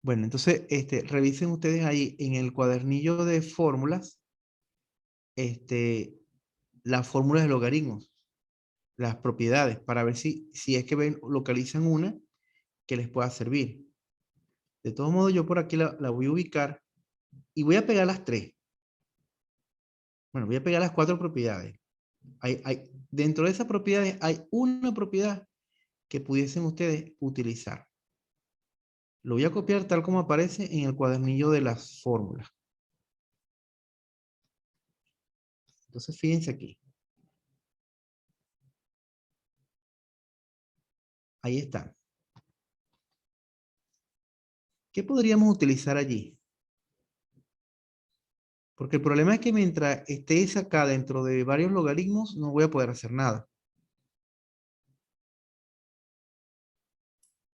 Bueno, entonces, revisen ustedes ahí en el cuadernillo de fórmulas, las fórmulas de logaritmos, las propiedades, para ver si es que ven, localizan una que les pueda servir. De todos modos, yo por aquí la voy a ubicar y voy a pegar las tres. Bueno, voy a pegar las cuatro propiedades. Dentro de esas propiedades hay una propiedad que pudiesen ustedes utilizar. Lo voy a copiar tal como aparece en el cuadernillo de las fórmulas. Entonces, fíjense aquí. Ahí está. ¿Qué podríamos utilizar allí? Porque el problema es que mientras esté esa acá dentro de varios logaritmos, no voy a poder hacer nada.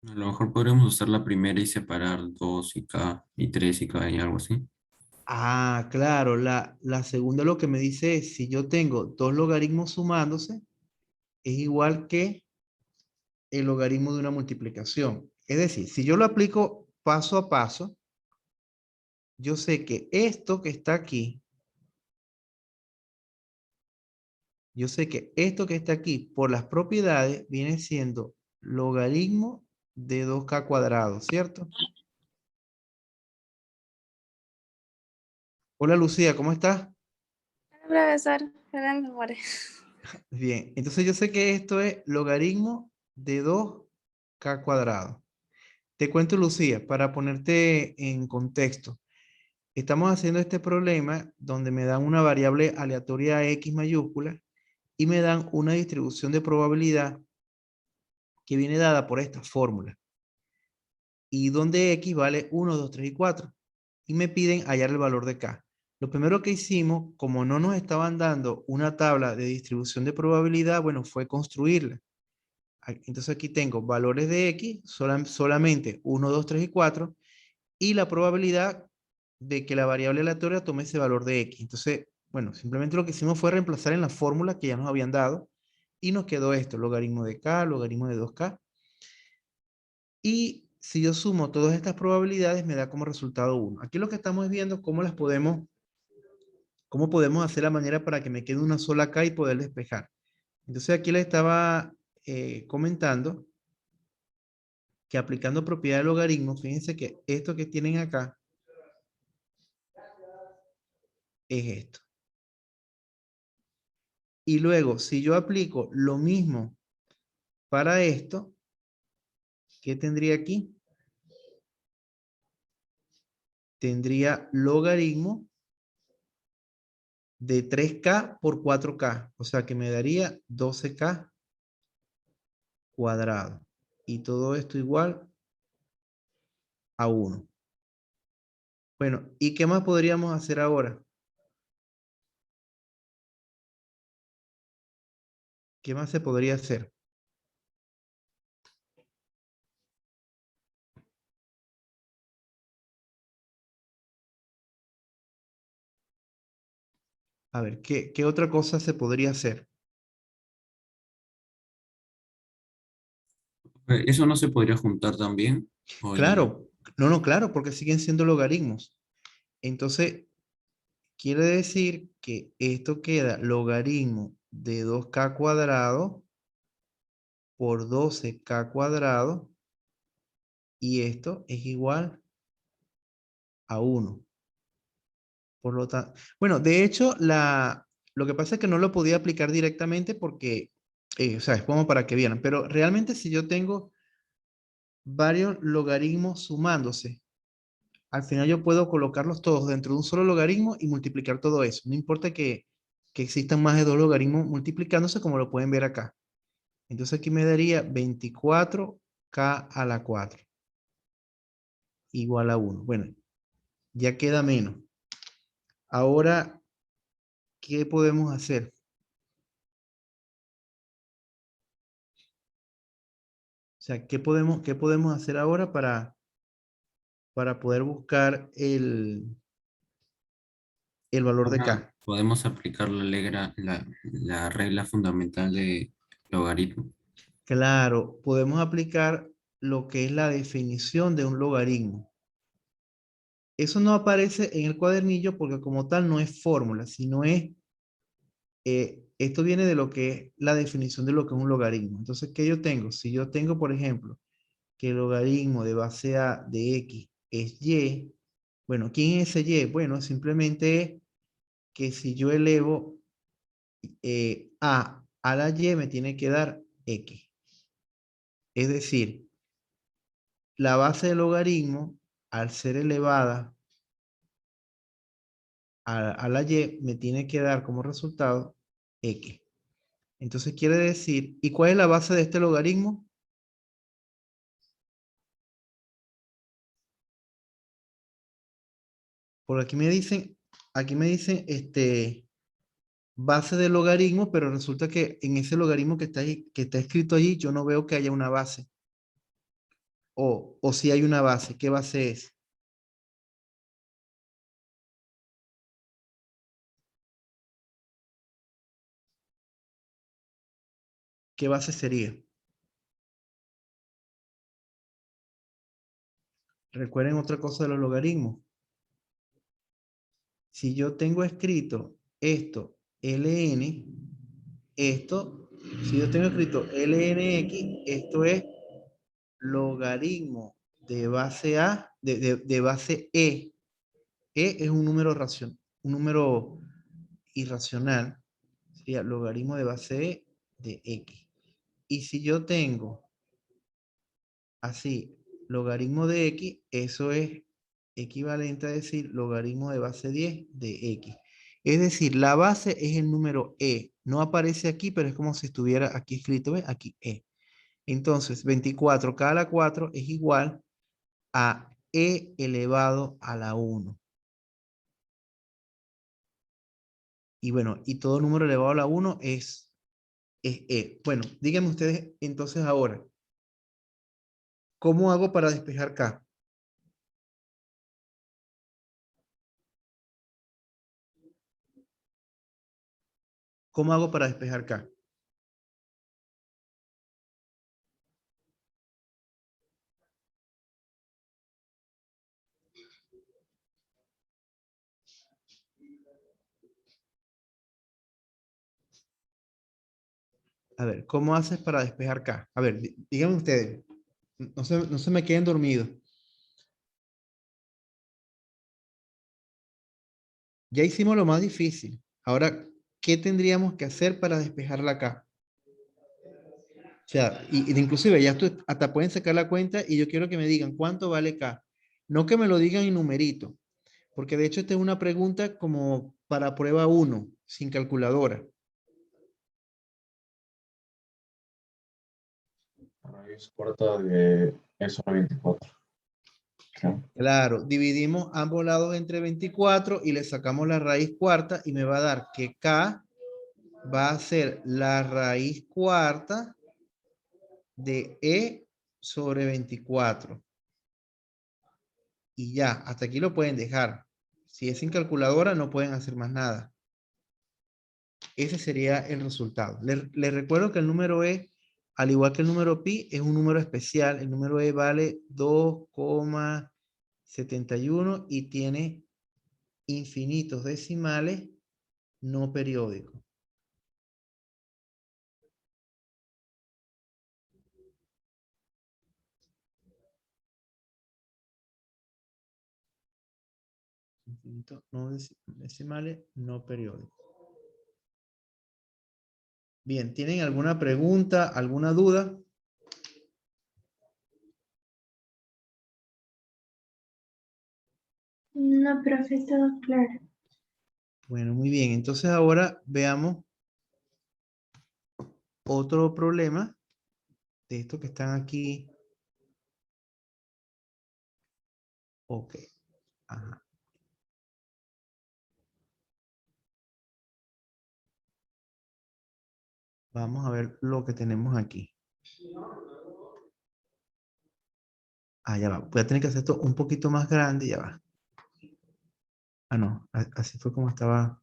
A lo mejor podríamos usar la primera y separar 2 y K y 3 y K y algo así. Ah, claro, la segunda lo que me dice es, si yo tengo dos logaritmos sumándose, es igual que el logaritmo de una multiplicación. Es decir, si yo lo aplico paso a paso, yo sé que esto que está aquí, yo sé que esto que está aquí, por las propiedades, viene siendo logaritmo de 2k cuadrado, ¿cierto? Hola Lucía, ¿cómo estás? Hola, profesor. Fernando More. Bien, entonces yo sé que esto es logaritmo de 2k cuadrado. Te cuento, Lucía, para ponerte en contexto. Estamos haciendo este problema donde me dan una variable aleatoria X mayúscula y me dan una distribución de probabilidad que viene dada por esta fórmula. Y donde X vale 1, 2, 3 y 4. Y me piden hallar el valor de K. Lo primero que hicimos, como no nos estaban dando una tabla de distribución de probabilidad, bueno, fue construirla. Entonces aquí tengo valores de X, solamente 1, 2, 3 y 4, y la probabilidad de que la variable aleatoria tome ese valor de X. Entonces, bueno, simplemente lo que hicimos fue reemplazar en la fórmula que ya nos habían dado, y nos quedó esto, logaritmo de K, logaritmo de 2K. Y si yo sumo todas estas probabilidades, me da como resultado 1. Aquí lo que estamos viendo cómo cómo podemos hacer la manera para que me quede una sola K y poder despejar. Entonces aquí les estaba comentando que aplicando propiedad de logaritmo, fíjense que esto que tienen acá es esto. Y luego, si yo aplico lo mismo para esto, ¿qué tendría aquí? Tendría logaritmo de 3K por 4K. O sea que me daría 12K cuadrado. Y todo esto igual a 1. Bueno, ¿y qué más podríamos hacer ahora? ¿Qué más se podría hacer? A ver, ¿qué otra cosa se podría hacer? ¿Eso no se podría juntar también? Oye, Claro, no, claro, porque siguen siendo logaritmos. Entonces, quiere decir que esto queda logaritmo de 2K cuadrado por 12K cuadrado y esto es igual a 1. Por lo tanto, bueno, de hecho, lo que pasa es que no lo podía aplicar directamente porque, o sea, es como para que vieran, pero realmente si yo tengo varios logaritmos sumándose, al final yo puedo colocarlos todos dentro de un solo logaritmo y multiplicar todo eso. No importa que existan más de dos logaritmos multiplicándose como lo pueden ver acá. Entonces aquí me daría 24K a la 4 igual a 1. Bueno, ya queda menos. Ahora, ¿qué podemos hacer? O sea, qué podemos hacer ahora para poder buscar el valor de ahora K? podemos aplicar la regla fundamental de logaritmo. Claro, podemos aplicar lo que es la definición de un logaritmo. Eso no aparece en el cuadernillo porque como tal no es fórmula, sino es, esto viene de lo que es la definición de lo que es un logaritmo. Entonces, ¿qué yo tengo? Si yo tengo, por ejemplo, que el logaritmo de base A de X es Y, bueno, ¿quién es ese Y? Bueno, simplemente es que si yo elevo a la Y me tiene que dar X. Es decir, la base del logaritmo, al ser elevada a la Y, me tiene que dar como resultado X. Entonces quiere decir, ¿y cuál es la base de este logaritmo? Por aquí me dicen, base del logaritmo, pero resulta que en ese logaritmo que está ahí, que está escrito allí, yo no veo que haya una base. O si hay una base, ¿qué base es? ¿Qué base sería? Recuerden otra cosa de los logaritmos. Si yo tengo escrito esto, ln, esto, si yo tengo escrito lnx, esto es logaritmo de base A, de base E. E es un número un número irracional. Sería logaritmo de base E de X. Y si yo tengo así, logaritmo de X, eso es equivalente a decir logaritmo de base 10 de X. Es decir, la base es el número E. No aparece aquí, pero es como si estuviera aquí escrito, ¿ves? Aquí E. Entonces, 24K a la 4 es igual a E elevado a la 1. Y bueno, y todo número elevado a la 1 es E. Bueno, díganme ustedes entonces ahora, ¿cómo hago para despejar K? ¿Cómo hago para despejar K? A ver, ¿cómo haces para despejar K? A ver, díganme ustedes. No se me queden dormidos. Ya hicimos lo más difícil. Ahora, ¿qué tendríamos que hacer para despejarla acá? O sea, y inclusive ya hasta pueden sacar la cuenta y yo quiero que me digan cuánto vale K. No que me lo digan en numerito, porque de hecho esta es una pregunta como para prueba 1, sin calculadora. Raíz cuarta de eso sobre 24. Ok. Claro, dividimos ambos lados entre 24 y le sacamos la raíz cuarta y me va a dar que K va a ser la raíz cuarta de E sobre 24. Y ya, hasta aquí lo pueden dejar. Si es sin calculadora, no pueden hacer más nada. Ese sería el resultado. Les recuerdo que el número E, al igual que el número pi, es un número especial. El número E vale 2,71 y tiene infinitos decimales no periódicos. Infinitos no decimales no periódicos. Bien, ¿tienen alguna pregunta, alguna duda? No, profe, todo claro. Bueno, muy bien. Entonces ahora veamos otro problema de estos que están aquí. Ok. Ajá. Vamos a ver lo que tenemos aquí. Ah, ya va. Voy a tener que hacer esto un poquito más grande. Ya va. Ah, no. Así fue como estaba.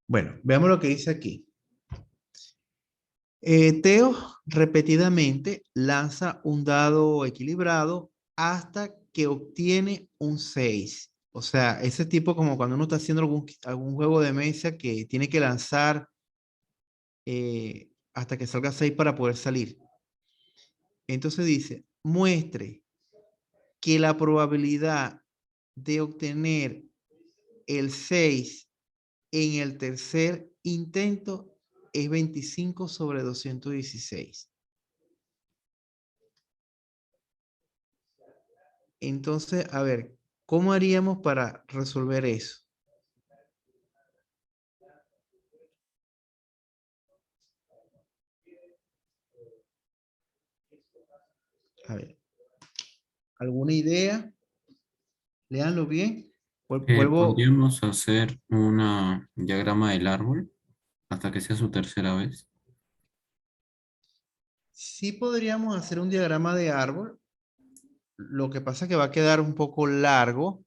Bueno, veamos lo que dice aquí. Teo repetidamente lanza un dado equilibrado hasta que obtiene un 6. O sea, ese tipo como cuando uno está haciendo algún juego de mesa que tiene que lanzar hasta que salga 6 para poder salir. Entonces dice, muestre que la probabilidad de obtener el 6 en el tercer intento es 25 sobre 216. Entonces, a ver, ¿cómo haríamos para resolver eso? A ver, ¿alguna idea? Léanlo bien. Vuelvo. Podríamos hacer un diagrama del árbol hasta que sea su tercera vez. Sí podríamos hacer un diagrama de árbol. Lo que pasa es que va a quedar un poco largo.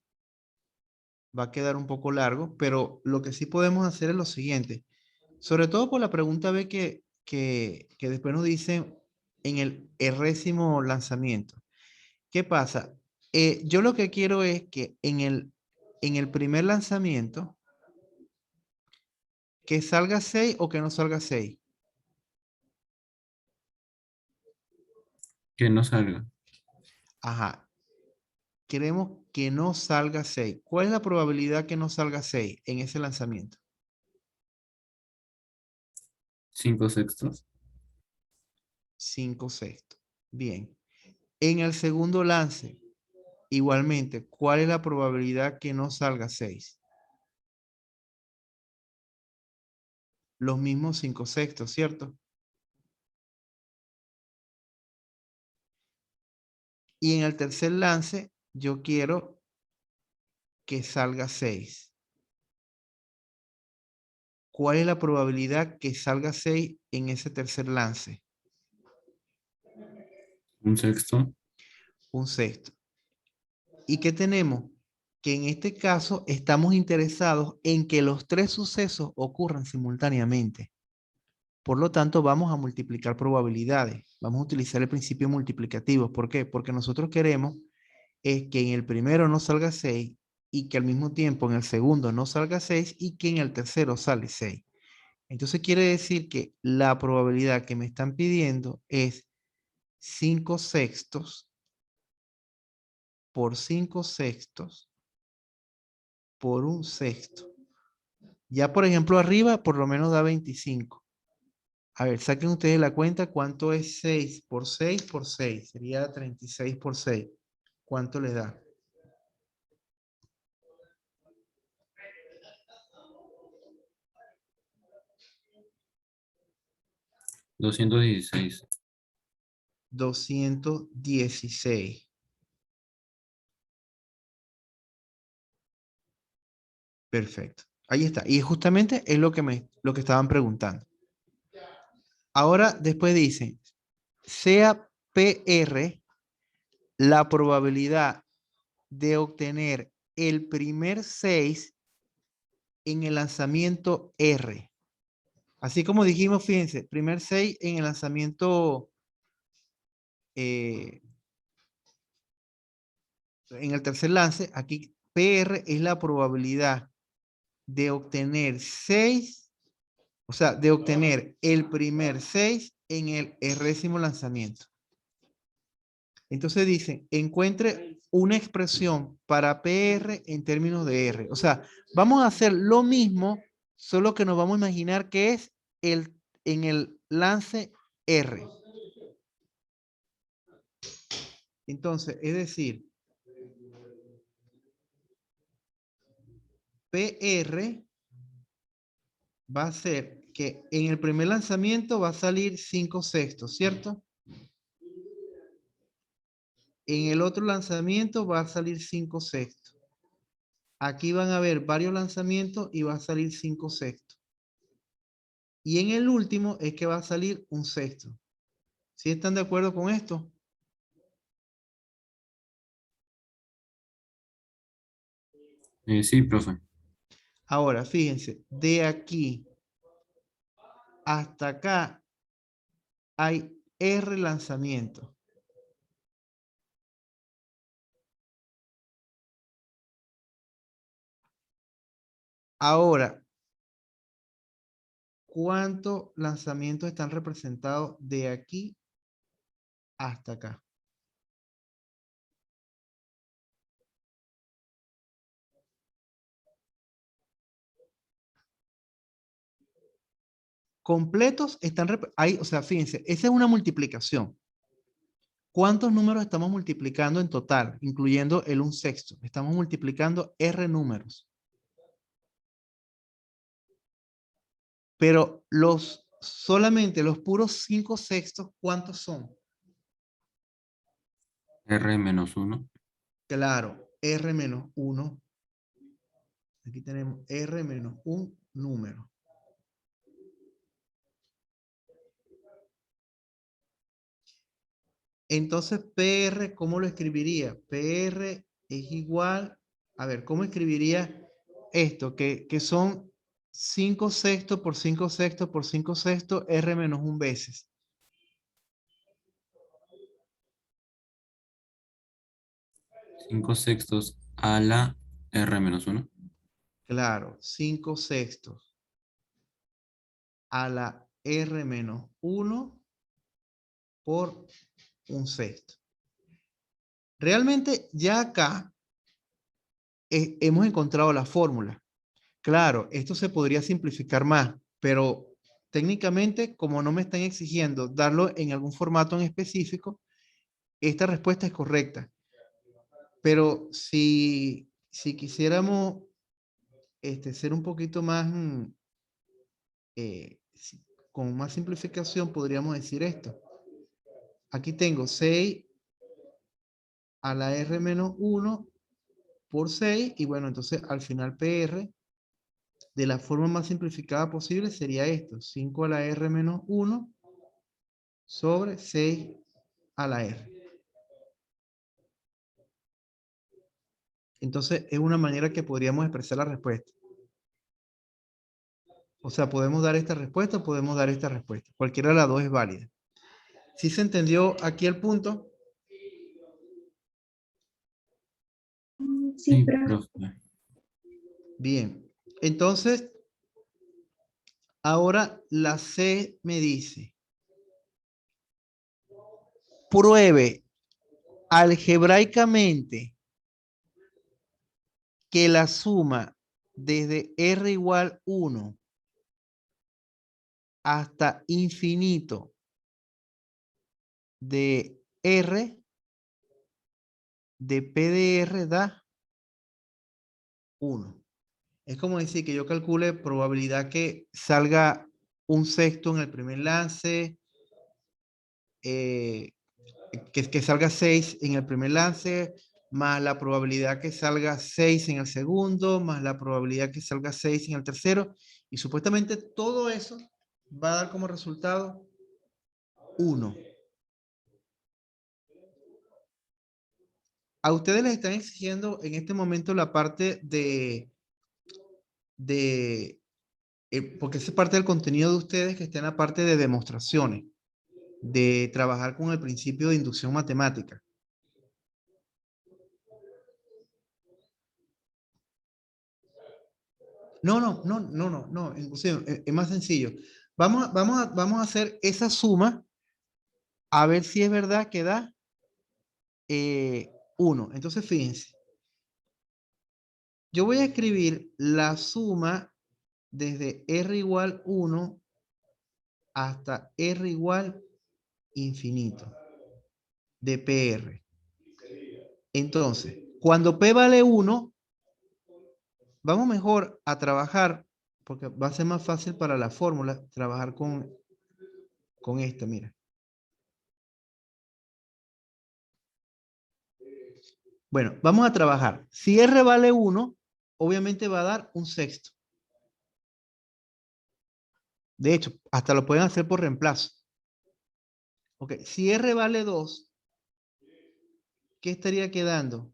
Va a quedar un poco largo, pero lo que sí podemos hacer es lo siguiente. Sobre todo por la pregunta B que después nos dicen en el errésimo lanzamiento. ¿Qué pasa? Yo lo que quiero es que en el primer lanzamiento, que salga 6 o que no salga 6. Que no salga. Ajá. Queremos que no salga 6. ¿Cuál es la probabilidad que no salga 6 en ese lanzamiento? 5/6. 5/6. Bien. En el segundo lance, igualmente, ¿cuál es la probabilidad que no salga 6? Los mismos 5/6, ¿cierto? Y en el tercer lance, yo quiero que salga 6. ¿Cuál es la probabilidad que salga 6 en ese tercer lance? 1/6. Un sexto. ¿Y qué tenemos? Que en este caso estamos interesados en que los tres sucesos ocurran simultáneamente. Por lo tanto, vamos a multiplicar probabilidades. Vamos a utilizar el principio multiplicativo. ¿Por qué? Porque nosotros queremos es que en el primero no salga 6 y que al mismo tiempo en el segundo no salga 6 y que en el tercero sale 6. Entonces quiere decir que la probabilidad que me están pidiendo es 5/6 por 5/6 por 1/6. Ya por ejemplo arriba por lo menos da 25. A ver, saquen ustedes la cuenta cuánto es 6 por 6 por 6. Sería 36 por 6. ¿Cuánto les da? 216. 216. Perfecto. Ahí está. Y justamente es lo que estaban preguntando. Ahora después dicen, sea PR la probabilidad de obtener el primer 6 en el lanzamiento R. Así como dijimos, fíjense, primer 6 en el lanzamiento, en el tercer lance, aquí PR es la probabilidad de obtener 6, o sea, de obtener el primer 6 en el errésimo lanzamiento. Entonces dicen, encuentre una expresión para PR en términos de R. O sea, vamos a hacer lo mismo, solo que nos vamos a imaginar que es en el lance R. Entonces, es decir, PR va a ser que en el primer lanzamiento va a salir 5/6, ¿cierto? En el otro lanzamiento va a salir 5/6. Aquí van a haber varios lanzamientos y va a salir 5/6. Y en el último es que va a salir 1/6. ¿Sí están de acuerdo con esto? Sí, profe. Ahora, fíjense, de aquí hasta acá hay R lanzamiento. Ahora, ¿cuántos lanzamientos están representados de aquí hasta acá? Completos están, ahí, o sea, fíjense, esa es una multiplicación. ¿Cuántos números estamos multiplicando en total, incluyendo el 1/6? Estamos multiplicando R números. Pero solamente los puros 5/6, ¿cuántos son? R menos 1. Claro, R menos 1. Aquí tenemos R menos un número. Entonces, PR, ¿cómo lo escribiría? PR es igual, a ver, ¿cómo escribiría esto? Que son 5/6 por 5/6 por 5/6, R menos 1 veces. Cinco sextos a la R menos 1. Claro, 5/6 a la R menos 1 por 1/6. Realmente ya acá hemos encontrado la fórmula. Claro, esto se podría simplificar más, pero técnicamente, como no me están exigiendo darlo en algún formato en específico, esta respuesta es correcta. Pero si quisiéramos ser un poquito más, con más simplificación, podríamos decir esto. Aquí tengo 6 a la R menos 1 por 6, y bueno, entonces al final PR, de la forma más simplificada posible, sería esto: 5 a la R menos 1 sobre 6 a la R. Entonces, es una manera que podríamos expresar la respuesta. O sea, podemos dar esta respuesta o podemos dar esta respuesta. Cualquiera de las dos es válida. ¿Sí se entendió aquí el punto? Sí, Sí, profe. profe. Bien. Entonces, ahora la C me dice: pruebe algebraicamente que la suma desde R igual 1 hasta infinito de R de P de R da 1. Es como decir que yo calcule probabilidad que salga 1/6 en el primer lance, que salga 6 en el primer lance, más la probabilidad que salga 6 en el segundo, más la probabilidad que salga 6 en el tercero, y supuestamente todo eso va a dar como resultado 1. A ustedes les están exigiendo en este momento la parte porque esa es parte del contenido de ustedes, que está en la parte de demostraciones, de trabajar con el principio de inducción matemática. No, inclusive es más sencillo. Vamos a hacer esa suma a ver si es verdad que da 1. Entonces, fíjense. Yo voy a escribir la suma desde R igual 1 hasta R igual infinito de PR. Entonces, cuando P vale 1, vamos mejor a trabajar, porque va a ser más fácil para la fórmula, trabajar con esta, mira. Bueno, vamos a trabajar. Si R vale 1, obviamente va a dar 1/6. De hecho, hasta lo pueden hacer por reemplazo. Ok, si R vale 2, ¿qué estaría quedando?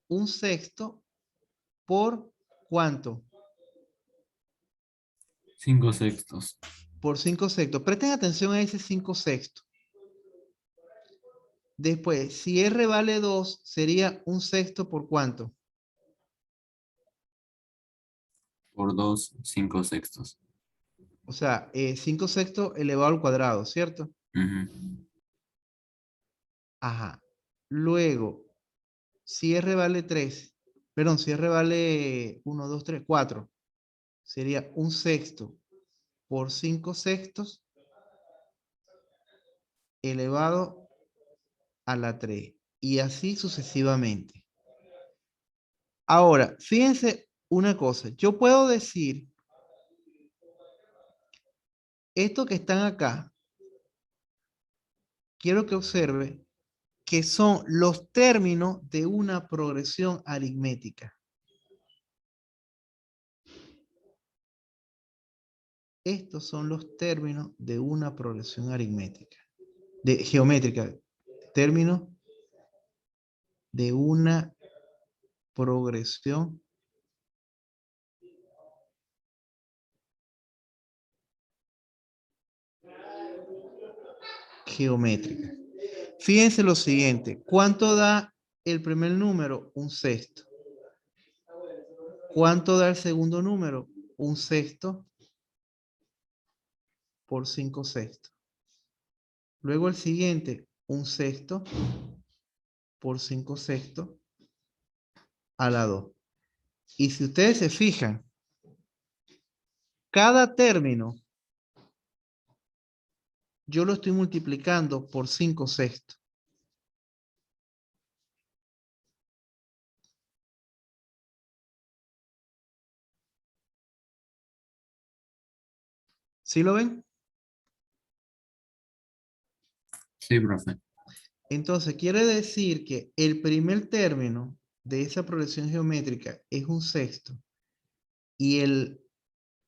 1/6 por ¿cuánto? 5 sextos. Por 5 sextos. Presten atención a ese 5 sextos. Después, si R vale 2, sería 1 sexto por ¿cuánto? Por 2, 5 sextos. O sea, 5 sextos elevado al cuadrado, ¿cierto? Ujú. Ajá. Luego, si R vale 3, perdón, si R vale 1, 2, 3, 4, sería 1 sexto por 5 sextos elevado a la 3. Y así sucesivamente. Ahora, fíjense una cosa. Yo puedo decir, esto que están acá, quiero que observe que son los términos de una progresión aritmética. Estos son los términos de una progresión aritmética, geométrica, términos de una progresión geométrica. Fíjense lo siguiente, ¿cuánto da el primer número? 1 sexto. ¿Cuánto da el segundo número? 1 sexto por 5 sextos. Luego el siguiente, 1 sexto por 5 sextos a la 2. Y si ustedes se fijan, cada término yo lo estoy multiplicando por 5 sextos. ¿Sí lo ven? Sí, profe. Entonces, quiere decir que el primer término de esa progresión geométrica es 1 sexto y,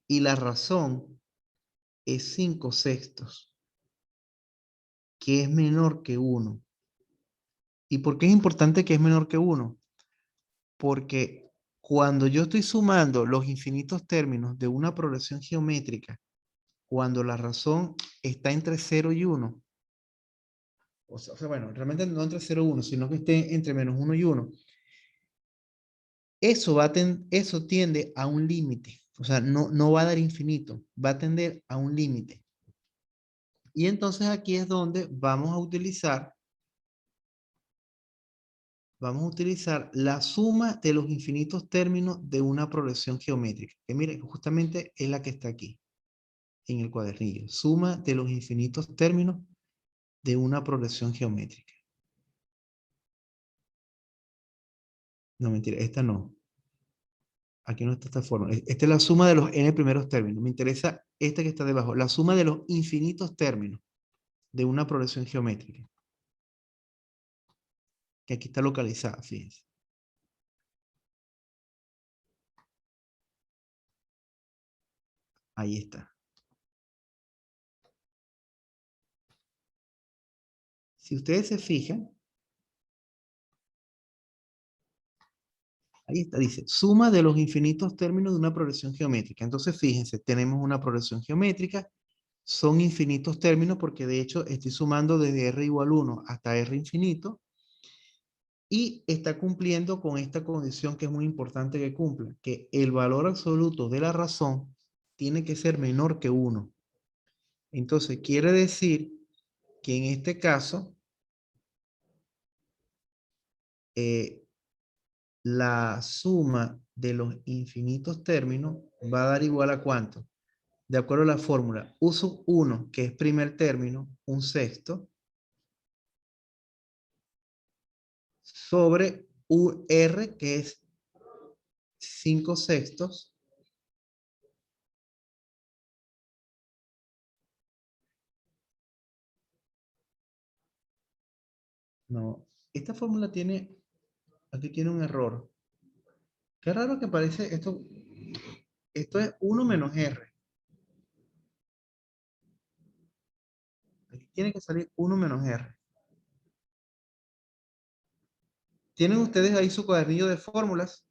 y la razón es 5 sextos, que es menor que 1. ¿Y por qué es importante que es menor que 1? Porque cuando yo estoy sumando los infinitos términos de una progresión geométrica, cuando la razón está entre 0 y 1, o sea, bueno, realmente no entre 0 y 1, sino que esté entre menos 1 y 1, eso tiende a un límite. O sea, no va a dar infinito, va a tender a un límite. Y entonces aquí es donde vamos a utilizar la suma de los infinitos términos de una progresión geométrica. Que miren, justamente es la que está aquí, en el cuadernillo. Suma de los infinitos términos de una progresión geométrica. No, mentira, esta no. Aquí no está esta forma. Esta es la suma de los n primeros términos. Me interesa esta que está debajo. La suma de los infinitos términos de una progresión geométrica. Que aquí está localizada, fíjense. Ahí está. Si ustedes se fijan, ahí está, dice, suma de los infinitos términos de una progresión geométrica. Entonces, fíjense, tenemos una progresión geométrica, son infinitos términos porque de hecho estoy sumando desde r igual 1 hasta r infinito y está cumpliendo con esta condición que es muy importante que cumpla, que el valor absoluto de la razón tiene que ser menor que 1. Entonces, quiere decir que en este caso, la suma de los infinitos términos va a dar igual a ¿cuánto? De acuerdo a la fórmula, uso 1, que es primer término, 1 sexto, sobre UR, que es 5 sextos, no, esta fórmula aquí tiene un error. Qué raro que parece esto es 1 menos R. Aquí tiene que salir 1 menos R. ¿Tienen ustedes ahí su cuadernillo de fórmulas?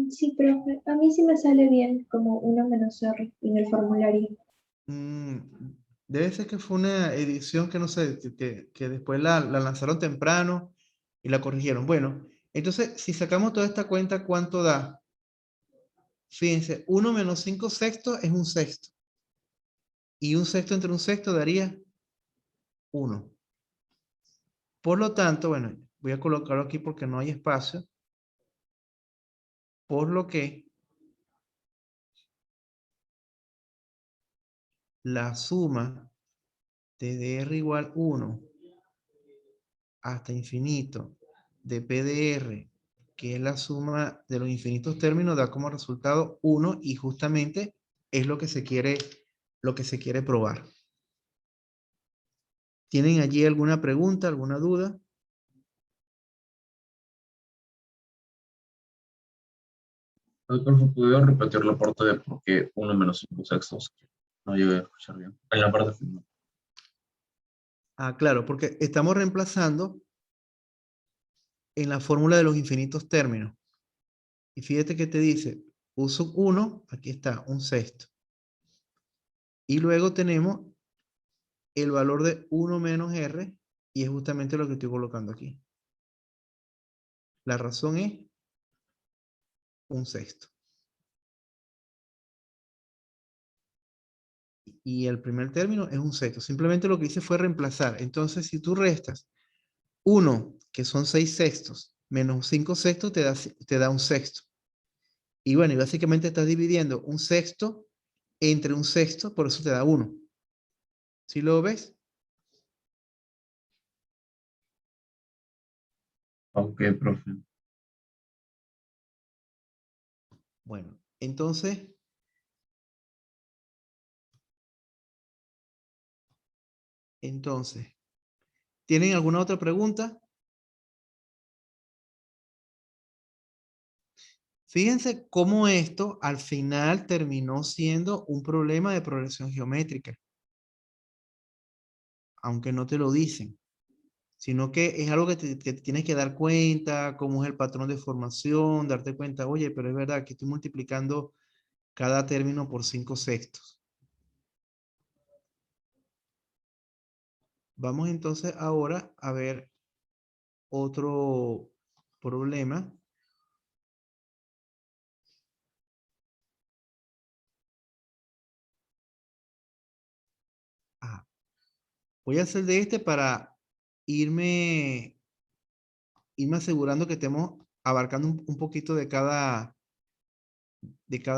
Sí, profe. A mí sí me sale bien como 1 menos R en el formulario. Mm, debe ser que fue una edición que no sé, que después la lanzaron temprano y la corrigieron. Bueno, entonces, si sacamos toda esta cuenta, ¿cuánto da? Fíjense, 1 menos 5 sextos es un sexto. Y un sexto entre un sexto daría 1. Por lo tanto, bueno, voy a colocarlo aquí porque no hay espacio. Por lo que la suma de dr igual 1 hasta infinito de p de r, que es la suma de los infinitos términos, da como resultado 1 y justamente es lo que se quiere probar. ¿Tienen allí alguna pregunta, alguna duda? Profe, ¿puedo repetir la parte de por qué 1 menos 5 sextos? No llegué a escuchar bien. En la parte final. Ah, claro, porque estamos reemplazando en la fórmula de los infinitos términos. Y fíjate que te dice, uso 1, aquí está, un sexto. Y luego tenemos el valor de 1 menos r, y es justamente lo que estoy colocando aquí. La razón es un sexto. Y el primer término es un sexto. Simplemente lo que hice fue reemplazar. Entonces, si tú restas 1, que son 6 sextos, menos 5 sextos, te da un sexto. Y bueno, y básicamente estás dividiendo un sexto entre un sexto, por eso te da 1. ¿Sí lo ves? Ok, profe. Bueno, entonces, ¿tienen alguna otra pregunta? Fíjense cómo esto al final terminó siendo un problema de progresión geométrica, aunque no te lo dicen, sino que es algo que te tienes que dar cuenta, cómo es el patrón de formación, darte cuenta, oye, pero es verdad que estoy multiplicando cada término por 5 sextos. Vamos entonces ahora a ver otro problema. Ah, voy a hacer de este para irme, irme asegurando que estemos abarcando un poquito de cada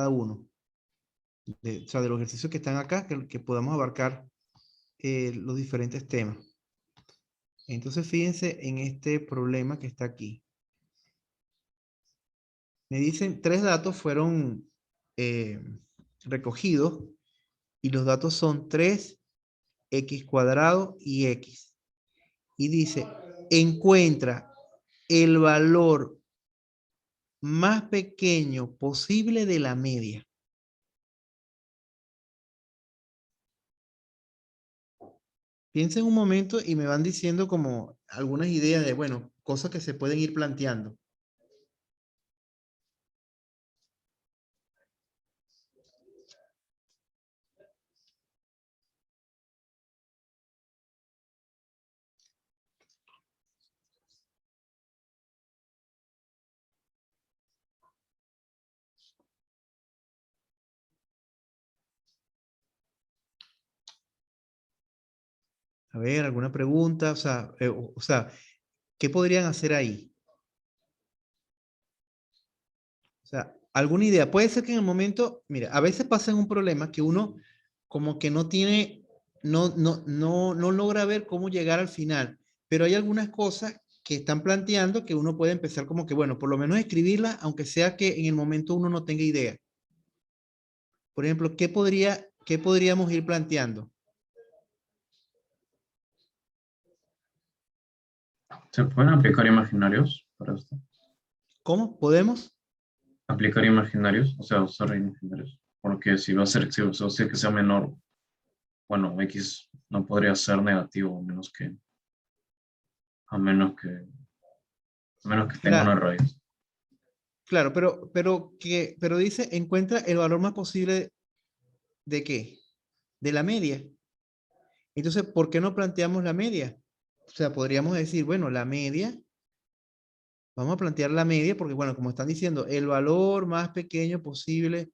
uno. O sea, de los ejercicios que están acá, que podamos abarcar los diferentes temas. Entonces, fíjense en este problema que está aquí. Me dicen, 3 datos fueron recogidos y los datos son 3, x cuadrado y x. Y dice, encuentra el valor más pequeño posible de la media. Piensen un momento y me van diciendo como algunas ideas de, bueno, cosas que se pueden ir planteando. A ver, alguna pregunta, o sea, ¿qué podrían hacer ahí? O sea, alguna idea. Puede ser que en el momento, mira, a veces pasa en un problema que uno como que no tiene, no logra ver cómo llegar al final, pero hay algunas cosas que están planteando que uno puede empezar como que, bueno, por lo menos escribirla, aunque sea que en el momento uno no tenga idea. Por ejemplo, qué podríamos ir planteando? ¿Se pueden aplicar imaginarios para esto? ¿Cómo? ¿Podemos? Aplicar imaginarios, o sea, usar imaginarios. Porque si va a ser, si va a ser que sea menor, bueno, X no podría ser negativo, a menos que tenga una Claro, raíz. Claro, pero dice, encuentra el valor más posible ¿de qué? De la media. Entonces, ¿por qué no planteamos la media? O sea, podríamos decir, bueno, la media, vamos a plantear la media porque, bueno, como están diciendo, el valor más pequeño posible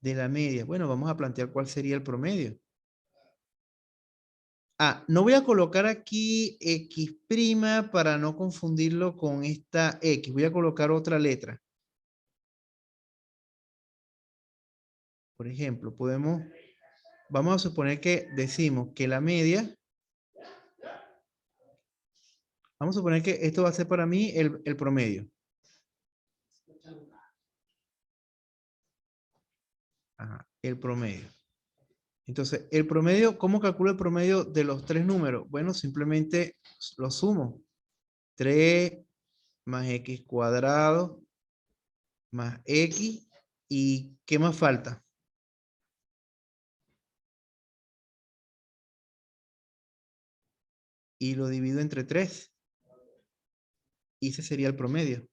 de la media. Bueno, vamos a plantear cuál sería el promedio. Ah, no voy a colocar aquí X' para no confundirlo con esta X. Voy a colocar otra letra. Por ejemplo, vamos a suponer que decimos que la media, vamos a suponer que esto va a ser para mí el promedio. Ajá, el promedio. Entonces, el promedio, ¿cómo calculo el promedio de los tres números? Bueno, simplemente lo sumo. 3 más X cuadrado más X. ¿Y qué más falta? Y lo divido entre 3. Y ese sería el promedio.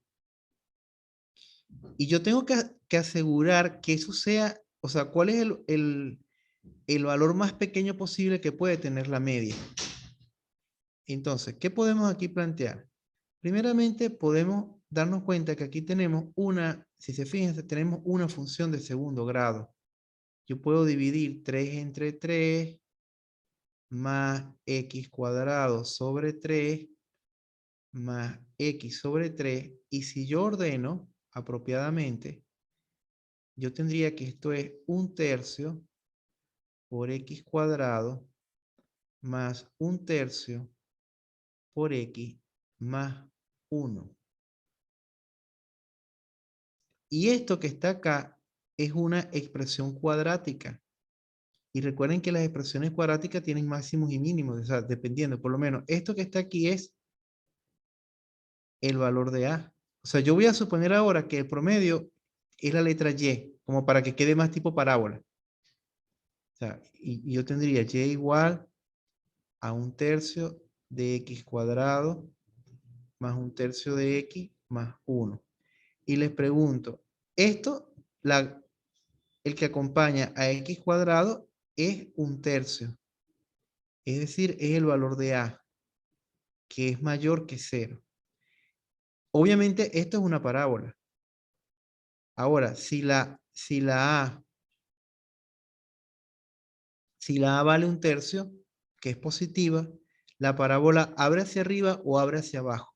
Y yo tengo que asegurar que eso sea, o sea, ¿cuál es el valor más pequeño posible que puede tener la media? Entonces, ¿qué podemos aquí plantear? Primeramente, podemos darnos cuenta que aquí tenemos si se fijan, tenemos una función de segundo grado. Yo puedo dividir 3 entre 3 más X cuadrado sobre 3 más X sobre 3. Y si yo ordeno apropiadamente, yo tendría que esto es 1/3 por X cuadrado más 1/3 por X más 1. Y esto que está acá es una expresión cuadrática. Y recuerden que las expresiones cuadráticas tienen máximos y mínimos, o sea, dependiendo, por lo menos esto que está aquí es el valor de A. O sea, yo voy a suponer ahora que el promedio es la letra Y, como para que quede más tipo parábola. O sea, y yo tendría Y igual a 1/3 de X cuadrado más 1/3 de X más 1. Y les pregunto, esto, el que acompaña a X cuadrado es 1/3. Es decir, es el valor de A, que es mayor que 0. Obviamente, esto es una parábola. Ahora, si la A vale 1/3, que es positiva, la parábola abre hacia arriba o abre hacia abajo.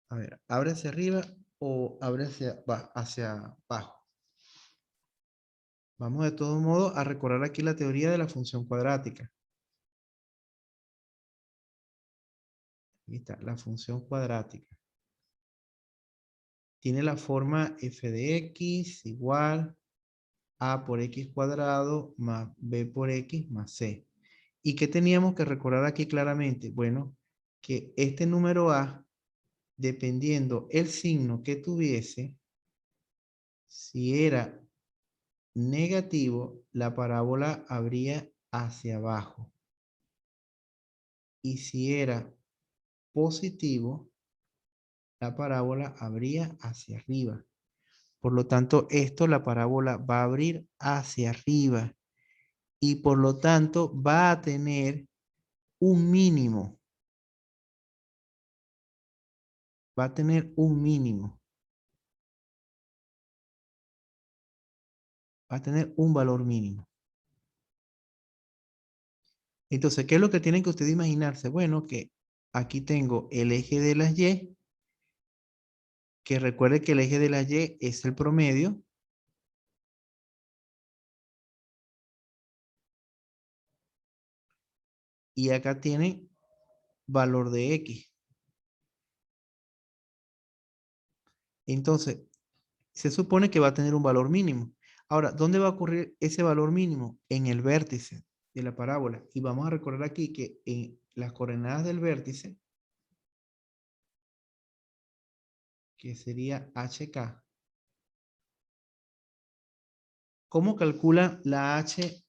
A ver, ¿abre hacia arriba o abre hacia abajo? Vamos de todo modo a recordar aquí la teoría de la función cuadrática. Aquí está, la función cuadrática. Tiene la forma f de x igual a por x cuadrado más b por x más c. ¿Y qué teníamos que recordar aquí claramente? Bueno, que este número a, dependiendo el signo que tuviese, si era negativo, la parábola abría hacia abajo. Y si era positivo, la parábola abría hacia arriba. Por lo tanto, la parábola va a abrir hacia arriba. Y por lo tanto, va a tener un mínimo. Va a tener un mínimo. Va a tener un valor mínimo. Entonces, ¿qué es lo que tienen que ustedes imaginarse? Bueno, que aquí tengo el eje de las Y, que recuerde que el eje de las Y es el promedio. Y acá tiene valor de X. Entonces, se supone que va a tener un valor mínimo. Ahora, ¿dónde va a ocurrir ese valor mínimo? En el vértice de la parábola. Y vamos a recordar aquí que en las coordenadas del vértice, que sería HK, ¿cómo calcula la H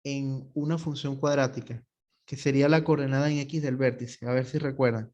en una función cuadrática? que sería la coordenada en X del vértice. A ver si recuerdan.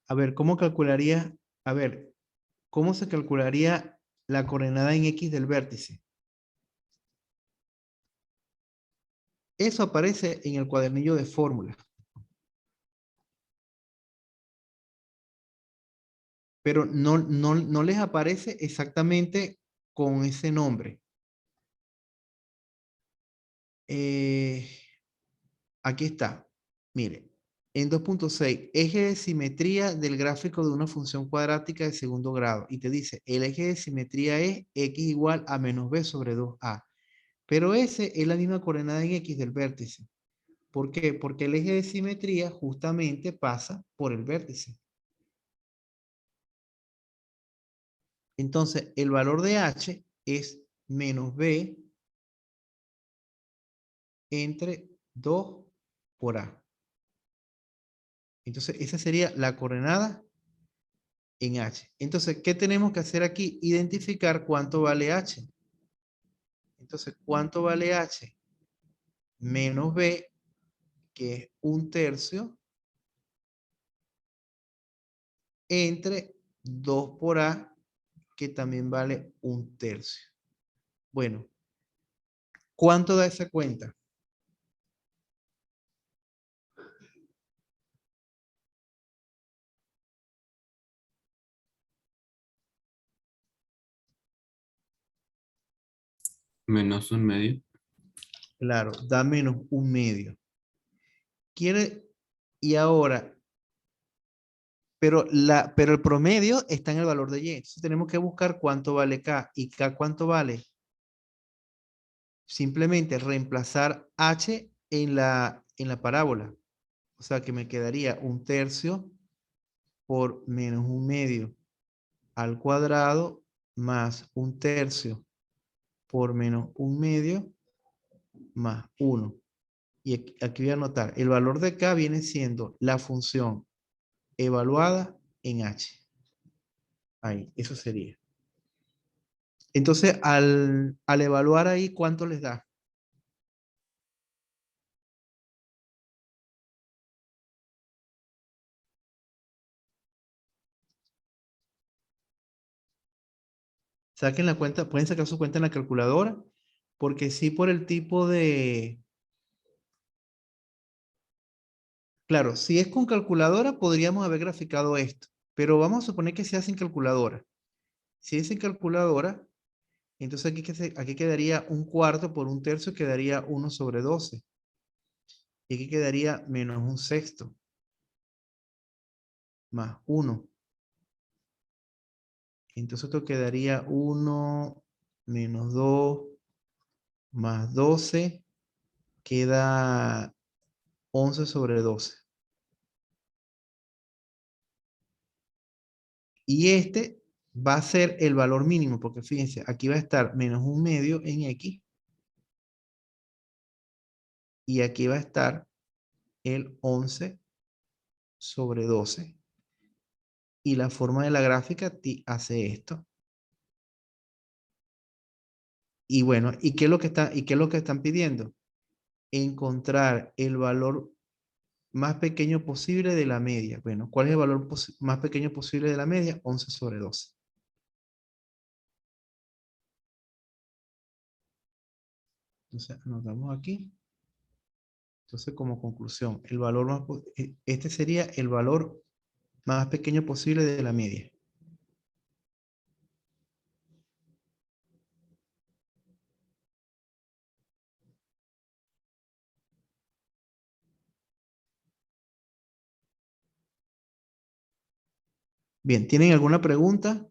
A ver, ¿cómo calcularía? A ver, ¿cómo se calcularía la coordenada en X del vértice? Eso aparece en el cuadernillo de fórmulas. Pero no les aparece exactamente con ese nombre. Eh, Aquí está. Mire, en 2.6, eje de simetría del gráfico de una función cuadrática de segundo grado. Y te dice, el eje de simetría es x igual a menos b sobre 2a. Pero ese es la misma coordenada en x del vértice. ¿Por qué? Porque el eje de simetría justamente pasa por el vértice. Entonces, el valor de h es menos b entre 2 por a. Entonces, esa sería la coordenada en h. Entonces, ¿qué tenemos que hacer aquí? Identificar cuánto vale h. Entonces, ¿cuánto vale h? Menos b, que es 1/3, entre 2 por a, que también vale 1/3. Bueno, ¿cuánto da esa cuenta? Menos 1/2. Claro, da menos 1/2. Quiere, y ahora, pero el promedio está en el valor de y. Entonces tenemos que buscar cuánto vale k. ¿Y k cuánto vale? Simplemente reemplazar h en la parábola. O sea que me quedaría 1/3 por menos 1/2 al cuadrado más 1/3 por menos 1/2 más 1. Y aquí voy a anotar, el valor de k viene siendo la función evaluada en h. Ahí, eso sería. Entonces, al evaluar ahí, ¿cuánto les da? Saquen la cuenta, pueden sacar su cuenta en la calculadora, porque sí por el tipo de... Claro, si es con calculadora, podríamos haber graficado esto, pero vamos a suponer que se hace en calculadora. Si es en calculadora, entonces aquí quedaría 1/4 por 1/3, quedaría 1 sobre 12. Y aquí quedaría menos 1/6 más 1. Entonces esto quedaría 1 menos 2 más 12. Queda 11 sobre 12. Y este va a ser el valor mínimo, porque fíjense, aquí va a estar menos 1/2 en x. Y aquí va a estar el 11 sobre 12. Y la forma de la gráfica hace esto. Y bueno, ¿y qué es lo que están pidiendo? Encontrar el valor más pequeño posible de la media. Bueno, ¿cuál es el valor más pequeño posible de la media? 11 sobre 12. Entonces, anotamos aquí. Entonces, como conclusión, este sería el valor más pequeño posible de la media. Bien, ¿tienen alguna pregunta?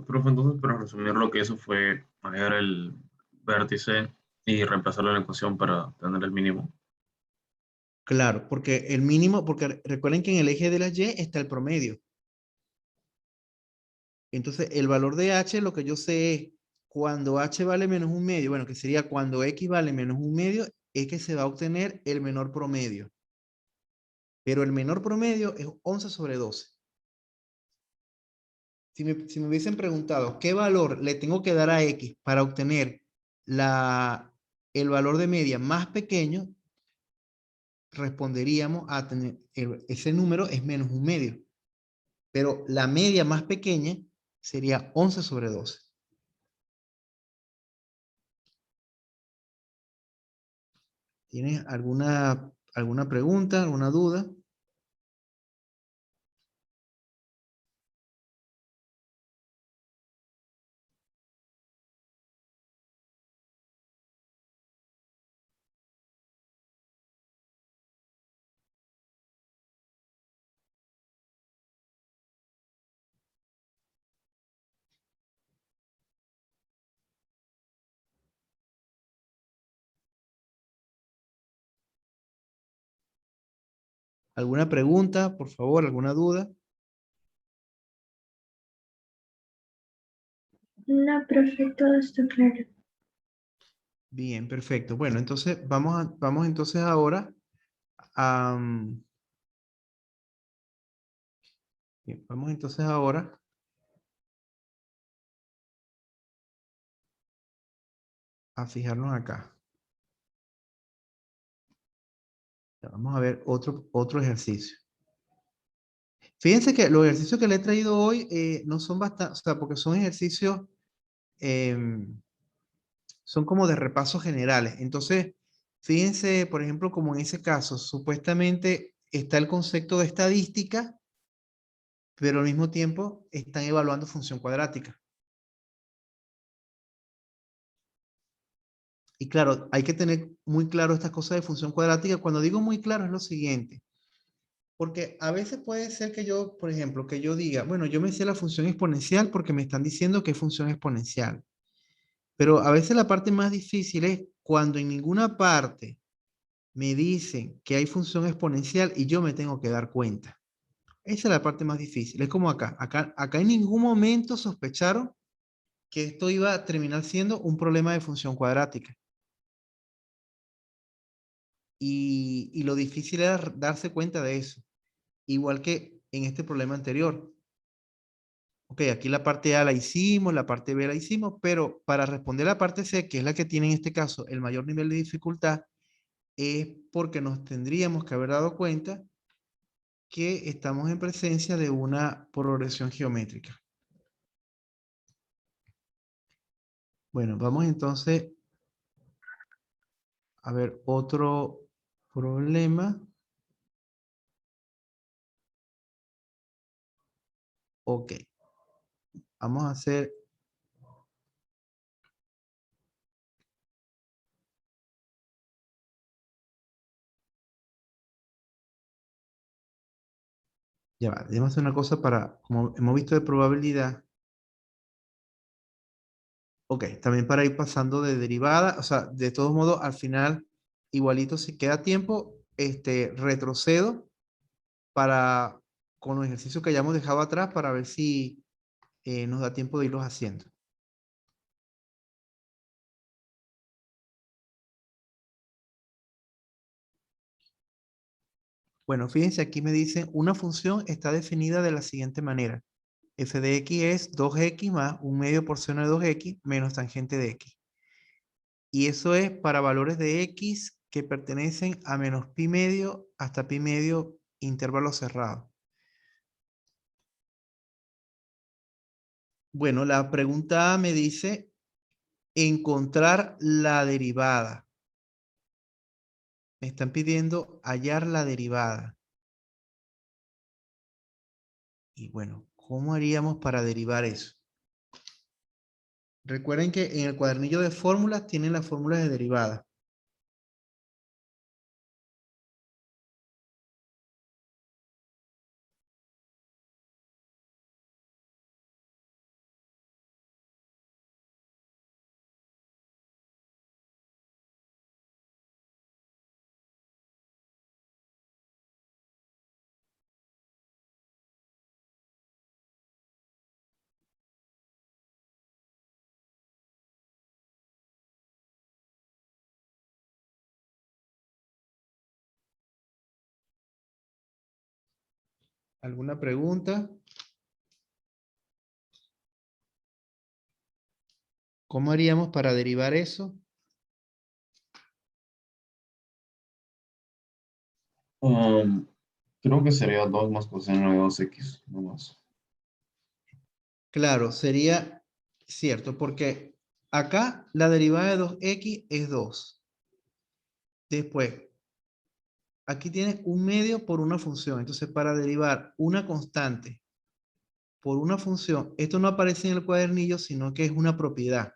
Profe, entonces, para resumir, lo que hizo fue hallar el vértice y reemplazarlo en la ecuación para tener el mínimo. Claro, porque el mínimo, porque recuerden que en el eje de la Y está el promedio. Entonces, el valor de H, lo que yo sé es cuando H vale menos un medio, bueno, que sería cuando X vale menos un medio, es que se va a obtener el menor promedio. Pero el menor promedio es 11 sobre 12. Si me hubiesen preguntado qué valor le tengo que dar a X para obtener el valor de media más pequeño, responderíamos a tener, ese número es menos un medio. Pero la media más pequeña sería 11 sobre 12. ¿Tienes alguna pregunta, alguna duda? ¿Alguna pregunta, por favor? ¿Alguna duda? No, profe, todo está claro. Bien, perfecto. Bueno, entonces vamos entonces ahora a, bien, vamos entonces ahora a fijarnos acá. Ya, vamos a ver otro ejercicio. Fíjense que los ejercicios que le he traído hoy no son bastante, o sea, porque son ejercicios, em, son como de repasos generales. Entonces, fíjense, por ejemplo, como en ese caso, supuestamente está el concepto de estadística, pero al mismo tiempo están evaluando función cuadrática. Y claro, hay que tener muy claro estas cosas de función cuadrática. Cuando digo muy claro es lo siguiente, porque a veces puede ser que yo, por ejemplo, que yo diga, bueno, yo me sé la función exponencial porque me están diciendo que es función exponencial. Pero a veces la parte más difícil es cuando en ninguna parte me dicen que hay función exponencial y yo me tengo que dar cuenta. Esa es la parte más difícil. Es como acá. Acá en ningún momento sospecharon que esto iba a terminar siendo un problema de función cuadrática. Y lo difícil era darse cuenta de eso. Igual que en este problema anterior. Ok, aquí la parte A la hicimos, la parte B la hicimos, pero para responder la parte C, que es la que tiene en este caso el mayor nivel de dificultad, es porque nos tendríamos que haber dado cuenta que estamos en presencia de una progresión geométrica. Bueno, vamos entonces a ver otro problema. Ok, vamos a hacer... Ya va, debemos hacer una cosa para, como hemos visto de probabilidad. Ok, también para ir pasando de derivada, o sea, de todos modos, al final, igualito, si queda tiempo, retrocedo para, con los ejercicios que hayamos dejado atrás para ver si nos da tiempo de irlos haciendo. Bueno, fíjense, aquí me dicen, una función está definida de la siguiente manera. F de x es 2x más un medio por seno de 2x menos tangente de x. Y eso es para valores de x que pertenecen a menos pi medio hasta pi medio intervalo cerrado. Bueno, la pregunta me dice encontrar la derivada. Me están pidiendo hallar la derivada. Y bueno, ¿cómo haríamos para derivar eso? Recuerden que en el cuadernillo de fórmulas tienen las fórmulas de derivada. ¿Alguna pregunta? ¿Cómo haríamos para derivar eso? Creo que sería 2 más coseno de 2x, no más. Claro, sería cierto, porque acá la derivada de 2x es 2. Después, aquí tienes un medio por una función. Entonces, para derivar una constante por una función, esto no aparece en el cuadernillo, sino que es una propiedad.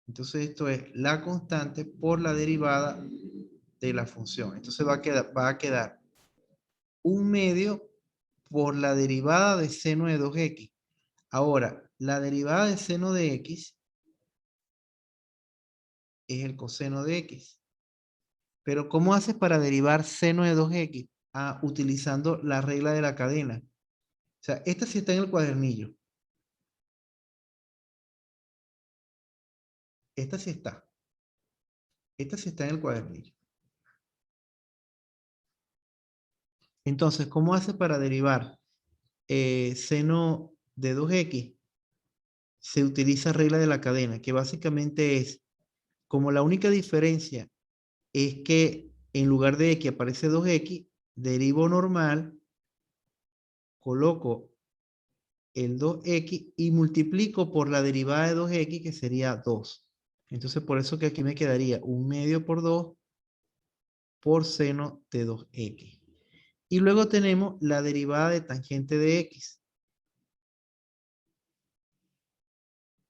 Entonces, esto es la constante por la derivada de la función. Entonces, va a quedar un medio por la derivada de seno de 2x. Ahora, la derivada de seno de x es el coseno de x. Pero ¿cómo haces para derivar seno de 2x? Ah, utilizando la regla de la cadena. O sea, esta sí está en el cuadernillo. Esta sí está. Esta sí está en el cuadernillo. Entonces, ¿cómo haces para derivar seno de 2x? Se utiliza regla de la cadena, que básicamente es, como la única diferencia es que en lugar de x aparece 2x, derivo normal, coloco el 2x y multiplico por la derivada de 2x, que sería 2. Entonces, por eso que aquí me quedaría un medio por 2 por seno de 2x. Y luego tenemos la derivada de tangente de x.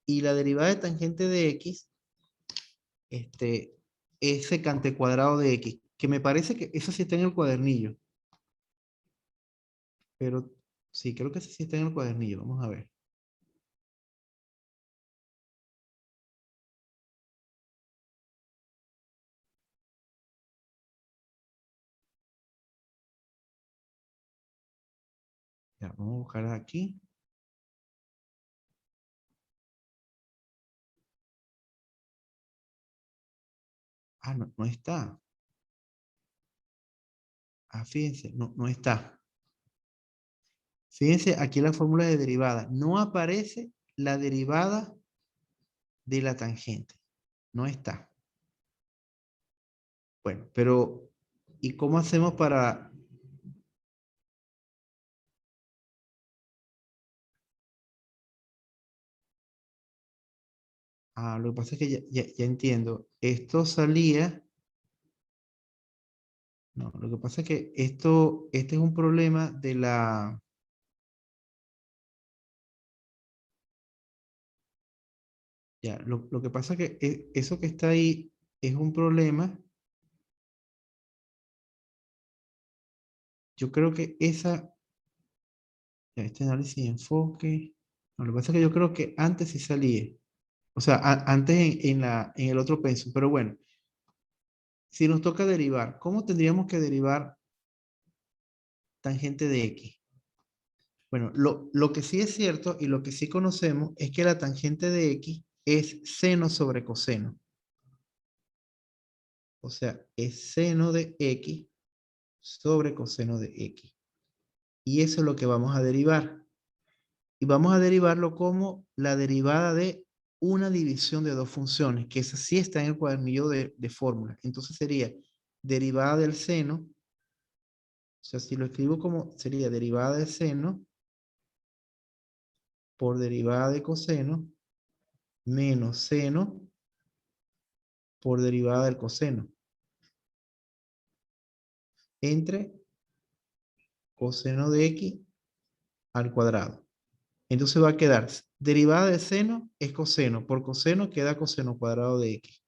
Y la derivada de tangente de x es secante cuadrado de x, que me parece que eso sí está en el cuadernillo. Pero sí, creo que ese sí está en el cuadernillo. Vamos a ver. Ya, vamos a buscar aquí. Ah, no, no está. Ah, fíjense, no, no está. Fíjense, aquí la fórmula de derivada. No aparece la derivada de la tangente. No está. Bueno, pero ¿y cómo hacemos para... Ah, lo que pasa es que ya entiendo. Esto salía... No, lo que pasa es que este es un problema de la... Ya, lo que pasa es que eso que está ahí es un problema. Yo creo que esa... Ya, este análisis de enfoque... No, lo que pasa es que yo creo que antes sí salía. O sea, antes en el otro pensum. Pero bueno, si nos toca derivar, ¿cómo tendríamos que derivar tangente de x? Bueno, lo que sí es cierto y lo que sí conocemos es que la tangente de x es seno sobre coseno. O sea, es seno de x sobre coseno de x. Y eso es lo que vamos a derivar. Y vamos a derivarlo como la derivada de una división de dos funciones, que esa sí está en el cuadernillo de fórmulas. Entonces sería derivada del seno, o sea, si lo escribo como, sería derivada del seno por derivada de coseno menos seno por derivada del coseno entre coseno de x al cuadrado. Entonces va a quedar derivada de seno es coseno, por coseno queda coseno cuadrado de x.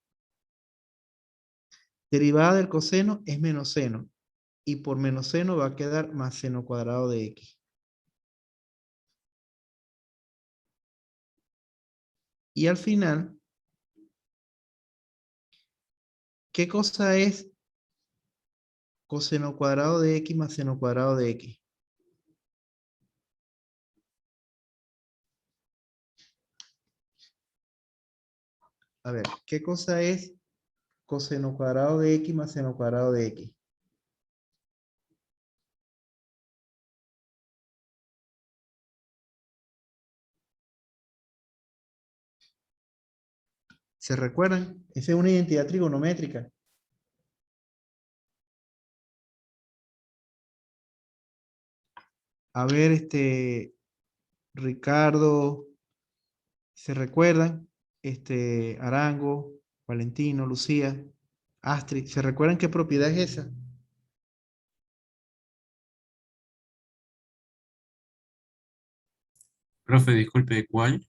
Derivada del coseno es menos seno y por menos seno va a quedar más seno cuadrado de x. Y al final, ¿qué cosa es coseno cuadrado de x más seno cuadrado de x? A ver, ¿qué cosa es coseno cuadrado de x más seno cuadrado de x? ¿Se recuerdan? Esa es una identidad trigonométrica. A ver, Ricardo, ¿se recuerdan? Arango, Valentino, Lucía, Astrid, ¿se recuerdan qué propiedad es esa? Profe, disculpe, ¿cuál?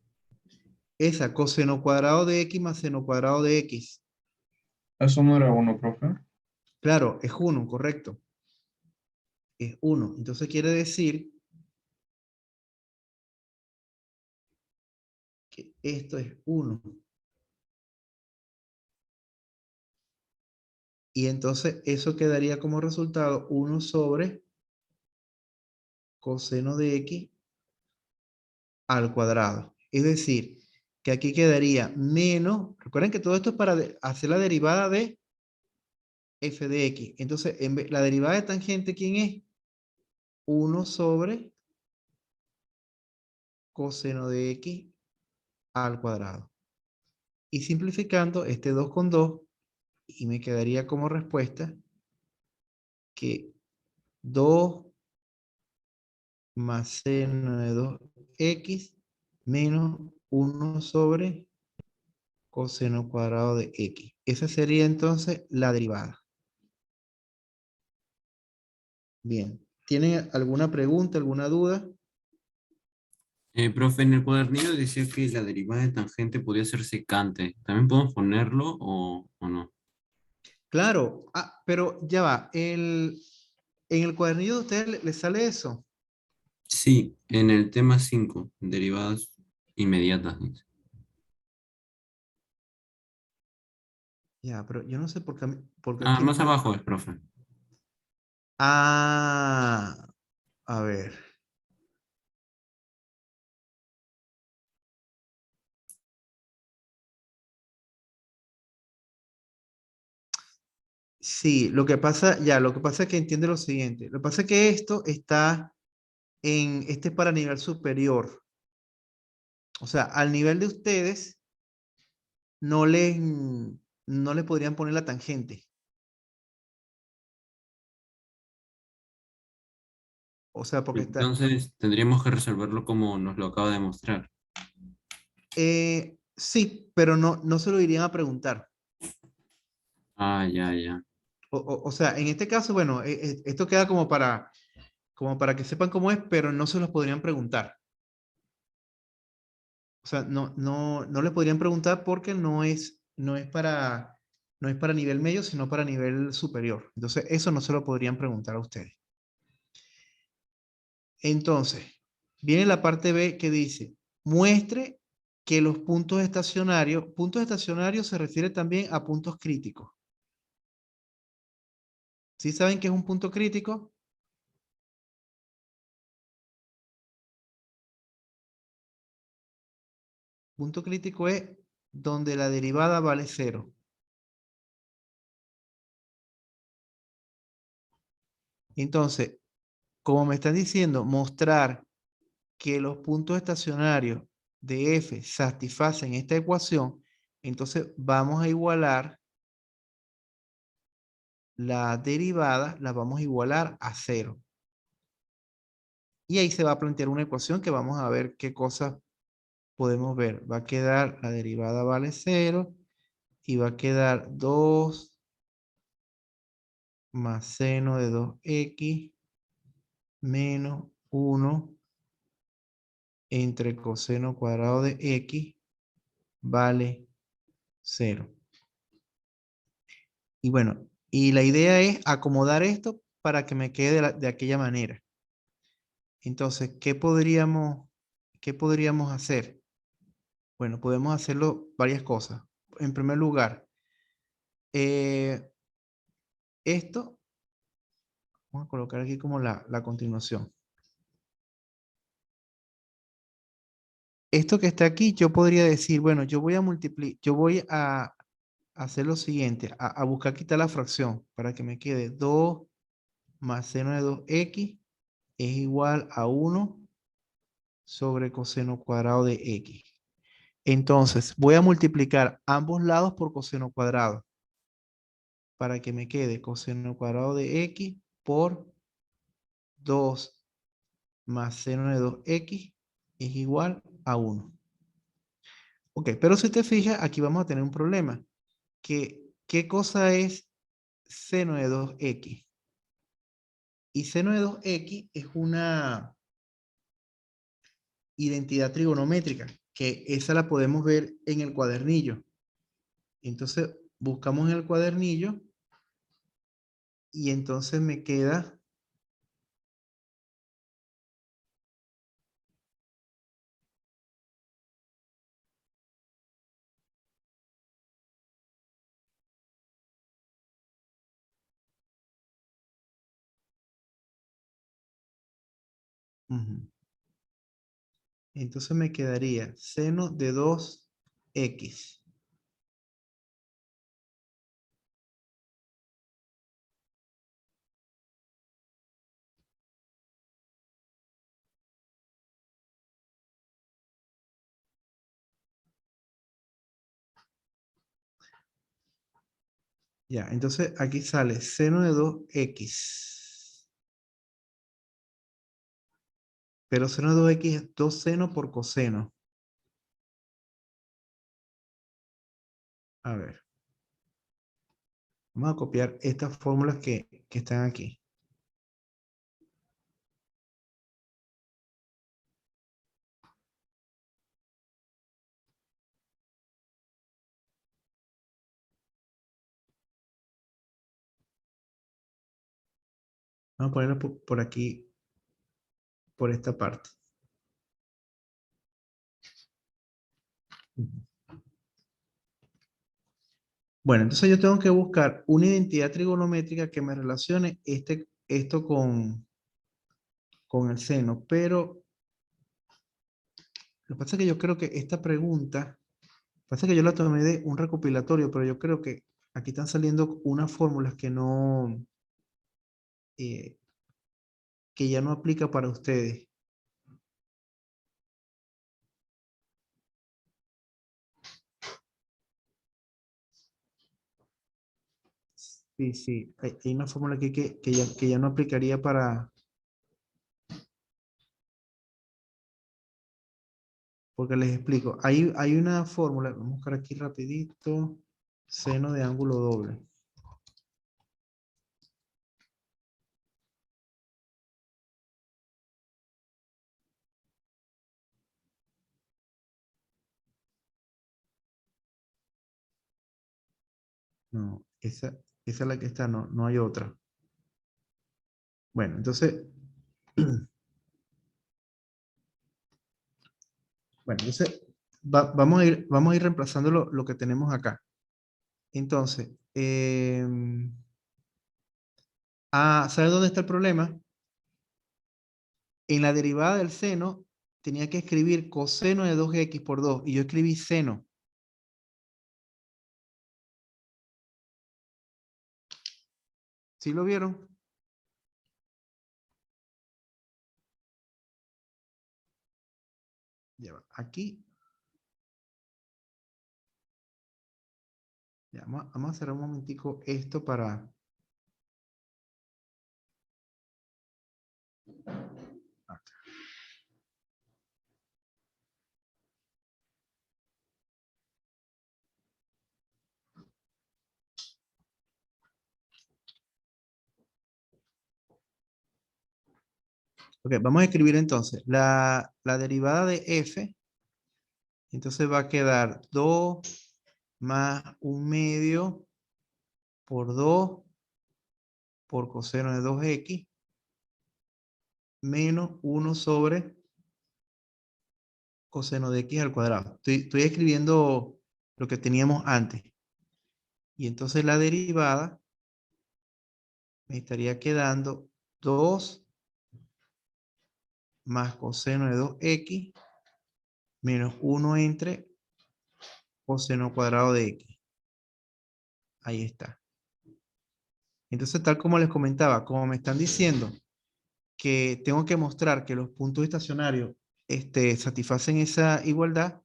Esa, coseno cuadrado de x más seno cuadrado de x. Eso no era uno, profe. Claro, es 1, correcto. Es 1. Entonces quiere decir que esto es 1. Y entonces eso quedaría como resultado 1 sobre coseno de x al cuadrado. Es decir, que aquí quedaría menos, recuerden que todo esto es para hacer la derivada de f de x. Entonces, la derivada de tangente, ¿quién es? 1 sobre coseno de x al cuadrado. Y simplificando, 2 con 2, y me quedaría como respuesta que 2 más seno de 2x menos 1 sobre coseno cuadrado de x. Esa sería entonces la derivada. Bien. ¿Tienen alguna pregunta, alguna duda? Profe, en el cuadernillo decía que la derivada de tangente podía ser secante. ¿También podemos ponerlo o no? Claro. Ah, pero ya va. En el cuadernillo de ustedes les sale eso. Sí, en el tema 5, derivadas inmediatas, dice. Ya, pero yo no sé por qué Ah, aquí más está. abajo es, profe. Ah, a ver. Sí, lo que pasa es que entiende lo siguiente. Lo que pasa es que esto está este es para nivel superior. O sea, al nivel de ustedes no les podrían poner la tangente. O sea, porque está, Entonces tendríamos que resolverlo como nos lo acaba de mostrar. sí, pero no se lo irían a preguntar. Ah, ya, ya. O sea, en este caso, bueno, esto queda como para que sepan cómo es, pero no se los podrían preguntar. O sea, no les podrían preguntar porque no es para nivel medio, sino para nivel superior. Entonces, eso no se lo podrían preguntar a ustedes. Entonces, viene la parte B que dice, muestre que los puntos estacionarios se refiere también a puntos críticos. ¿Sí saben qué es un punto crítico? Punto crítico es donde la derivada vale 0. Entonces, como me están diciendo, mostrar que los puntos estacionarios de f satisfacen esta ecuación, entonces vamos a igualar la derivada, la vamos a igualar a 0. Y ahí se va a plantear una ecuación que vamos a ver qué cosas podemos ver. Va a quedar, la derivada vale 0 y va a quedar 2 más seno de 2x menos 1 entre coseno cuadrado de x vale 0. Y bueno, y la idea es acomodar esto para que me quede de aquella manera. Entonces, qué podríamos hacer? Bueno, podemos hacerlo varias cosas. En primer lugar, esto, vamos a colocar aquí como la continuación. Esto que está aquí, yo podría decir, bueno, yo voy a hacer lo siguiente, a buscar quitar la fracción para que me quede 2 más seno de 2x es igual a 1 sobre coseno cuadrado de x. Entonces, voy a multiplicar ambos lados por coseno cuadrado para que me quede coseno cuadrado de x por 2 más seno de 2x es igual a 1. Ok, pero si te fijas, aquí vamos a tener un problema. ¿Qué cosa es seno de 2x? Y seno de 2x es una identidad trigonométrica, que esa la podemos ver en el cuadernillo. Entonces, buscamos en el cuadernillo y entonces me queda ujú. Entonces me quedaría seno de 2x. Ya, entonces aquí sale seno de 2x. Pero seno de 2x es 2 seno por coseno. A ver. Vamos a copiar estas fórmulas que están aquí. Vamos a ponerlo por aquí, por esta parte. Bueno, entonces yo tengo que buscar una identidad trigonométrica que me relacione esto con el seno, pero lo que pasa es que yo creo que esta pregunta, pasa que yo la tomé de un recopilatorio, pero yo creo que aquí están saliendo unas fórmulas que no, eh, que ya no aplica para ustedes. Sí, sí, hay una fórmula aquí que ya no aplicaría para, porque les explico. Hay una fórmula, vamos a buscar aquí rapidito, seno de ángulo doble. No, esa es la que está, no hay otra. Bueno, entonces, bueno, entonces vamos a ir reemplazando lo que tenemos acá. Entonces, ¿sabes dónde está el problema? En la derivada del seno tenía que escribir coseno de 2x por 2 y yo escribí seno. ¿Sí lo vieron? Ya va, aquí. Ya, vamos a cerrar un momentico esto para... acá. Ok, vamos a escribir entonces la derivada de f. Entonces va a quedar 2 más 1/2 por 2 por coseno de 2x menos 1 sobre coseno de x al cuadrado. Estoy escribiendo lo que teníamos antes. Y entonces la derivada me estaría quedando 2 más coseno de 2x menos 1 entre coseno cuadrado de x. Ahí está. Entonces, tal como les comentaba, como me están diciendo que tengo que mostrar que los puntos estacionarios satisfacen esa igualdad,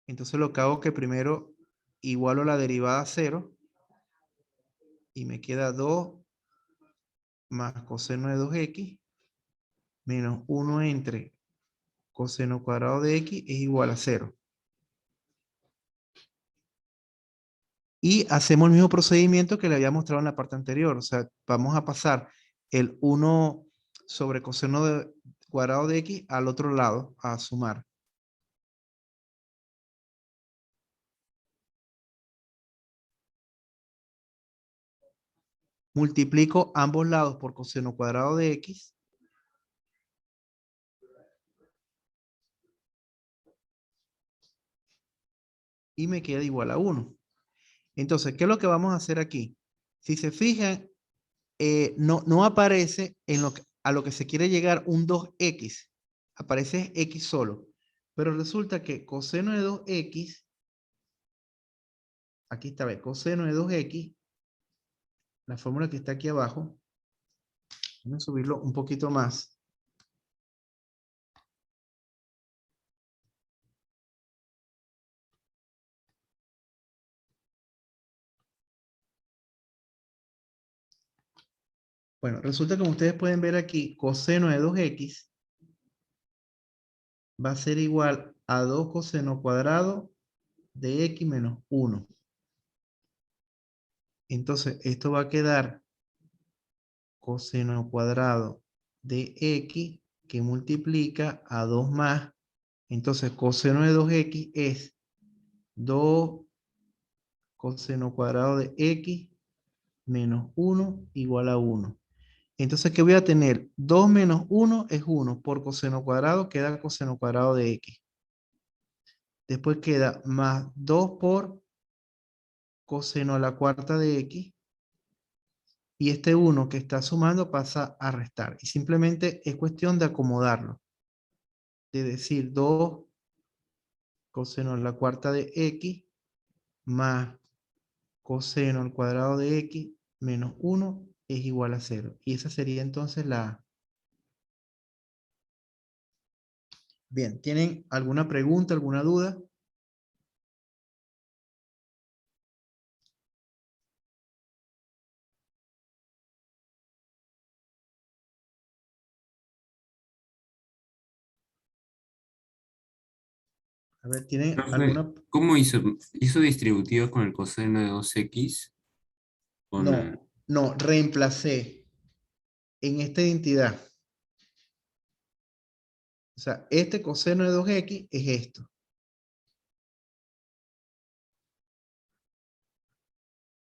Entonces lo que hago es que primero igualo la derivada a 0 y me queda 2 más coseno de 2x menos 1 entre coseno cuadrado de x es igual a 0. Y hacemos el mismo procedimiento que le había mostrado en la parte anterior. O sea, vamos a pasar el 1 sobre coseno cuadrado de x al otro lado a sumar. Multiplico ambos lados por coseno cuadrado de x. Y me queda igual a 1. Entonces, ¿qué es lo que vamos a hacer aquí? Si se fijan, no aparece a lo que se quiere llegar un 2x. Aparece x solo. Pero resulta que coseno de 2x, aquí está, ve, coseno de 2x, la fórmula que está aquí abajo, vamos a subirlo un poquito más. Bueno, resulta que como ustedes pueden ver aquí, coseno de 2x va a ser igual a 2 coseno cuadrado de x menos 1. Entonces, esto va a quedar coseno cuadrado de x que multiplica a 2 más. Entonces, coseno de 2x es 2 coseno cuadrado de x menos 1 igual a 1. Entonces, ¿qué voy a tener? 2 menos 1 es 1. Por coseno cuadrado queda coseno cuadrado de x. Después queda más 2 por coseno a la cuarta de x. Y este 1 que está sumando pasa a restar. Y simplemente es cuestión de acomodarlo. De decir 2 coseno a la cuarta de x más coseno al cuadrado de x menos 1 es igual a 0. Y esa sería entonces la A. Bien, ¿tienen alguna pregunta, alguna duda? A ver, ¿tienen Profe, alguna? ¿cómo hizo? ¿Hizo distributiva con el coseno de 2x? Con... No, reemplacé en esta identidad. O sea, este coseno de 2x es esto.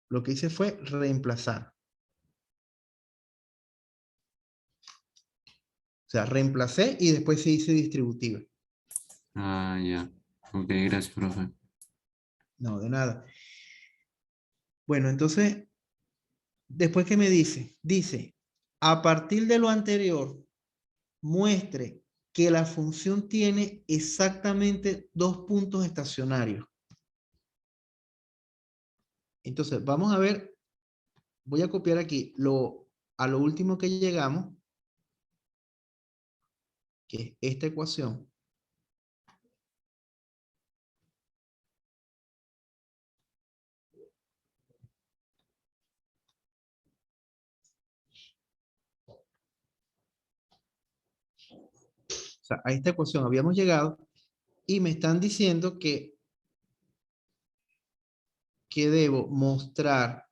Lo que hice fue reemplazar. O sea, reemplacé y después se hice distributiva. Ah, ya. Ok, gracias, profe. No, de nada. Bueno, entonces, después que me dice, a partir de lo anterior, muestre que la función tiene exactamente 2 puntos estacionarios. Entonces, vamos a ver, voy a copiar aquí a lo último que llegamos, que es esta ecuación. O sea, a esta ecuación habíamos llegado y me están diciendo que debo mostrar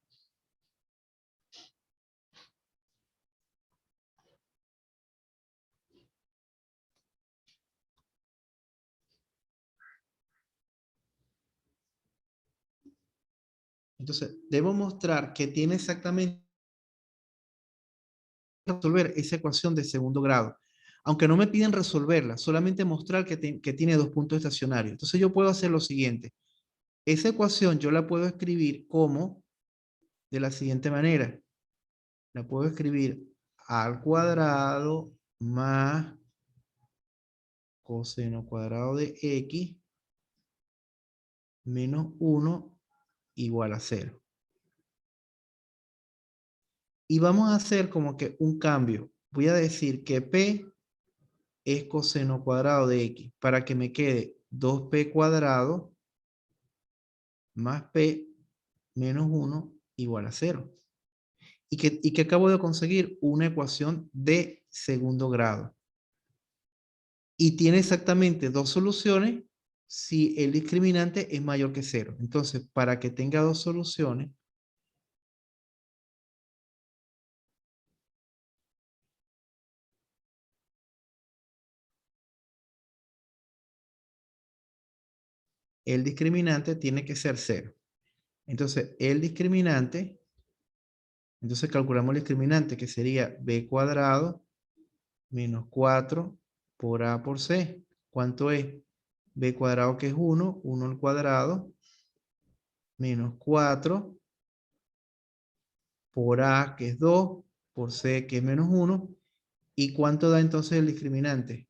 entonces, debo mostrar que tiene exactamente resolver esa ecuación de segundo grado. Aunque no me piden resolverla, solamente mostrar que tiene 2 puntos estacionarios. Entonces yo puedo hacer lo siguiente. Esa ecuación yo la puedo escribir como de la siguiente manera. La puedo escribir al cuadrado más coseno cuadrado de x menos 1 igual a 0. Y vamos a hacer como que un cambio. Voy a decir que P es coseno cuadrado de x para que me quede 2p cuadrado más p menos 1 igual a 0. ¿Y que acabo de conseguir? Una ecuación de segundo grado. Y tiene exactamente dos soluciones si el discriminante es mayor que 0. Entonces, para que tenga dos soluciones, el discriminante tiene que ser 0. Entonces, el discriminante, entonces calculamos el discriminante que sería b cuadrado menos 4 por a por c. ¿Cuánto es? B cuadrado que es 1, 1 al cuadrado, menos 4 por a que es 2, por c que es menos 1. ¿Y cuánto da entonces el discriminante?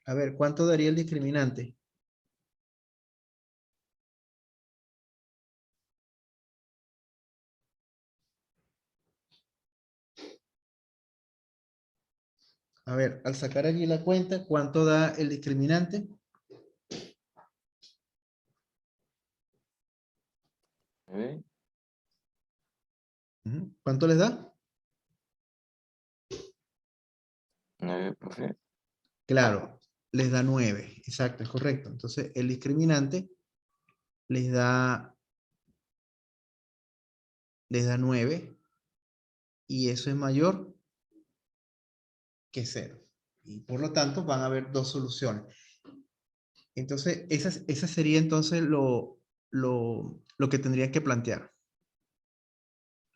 A ver, ¿cuánto daría el discriminante? A ver, al sacar aquí la cuenta, ¿cuánto da el discriminante? Ujú. ¿Cuánto les da? 9, profe. Claro, les da 9. Exacto, es correcto. Entonces, el discriminante les da 9 y eso es mayor que 0. Y por lo tanto, van a haber dos soluciones. Entonces, esa sería entonces lo que tendrían que plantear.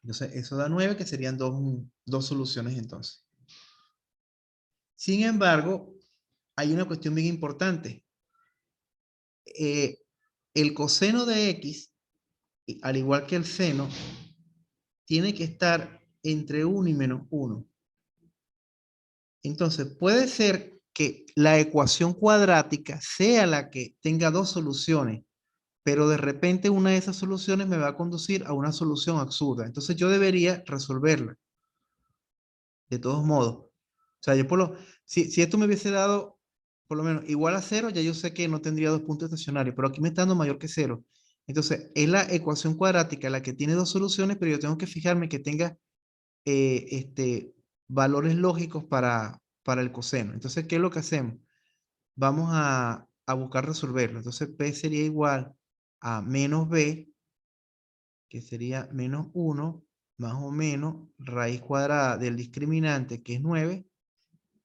Entonces, eso da 9, que serían dos soluciones entonces. Sin embargo, hay una cuestión bien importante. El coseno de x, al igual que el seno, tiene que estar entre 1 y menos 1. Entonces, puede ser que la ecuación cuadrática sea la que tenga dos soluciones, pero de repente una de esas soluciones me va a conducir a una solución absurda. Entonces, yo debería resolverla. De todos modos. O sea, si esto me hubiese dado por lo menos igual a 0, ya yo sé que no tendría dos puntos estacionarios, pero aquí me está dando mayor que 0. Entonces, es la ecuación cuadrática la que tiene dos soluciones, pero yo tengo que fijarme que tenga valores lógicos para el coseno. Entonces, ¿qué es lo que hacemos? Vamos a buscar resolverlo. Entonces, P sería igual a menos B, que sería menos 1, más o menos raíz cuadrada del discriminante, que es 9,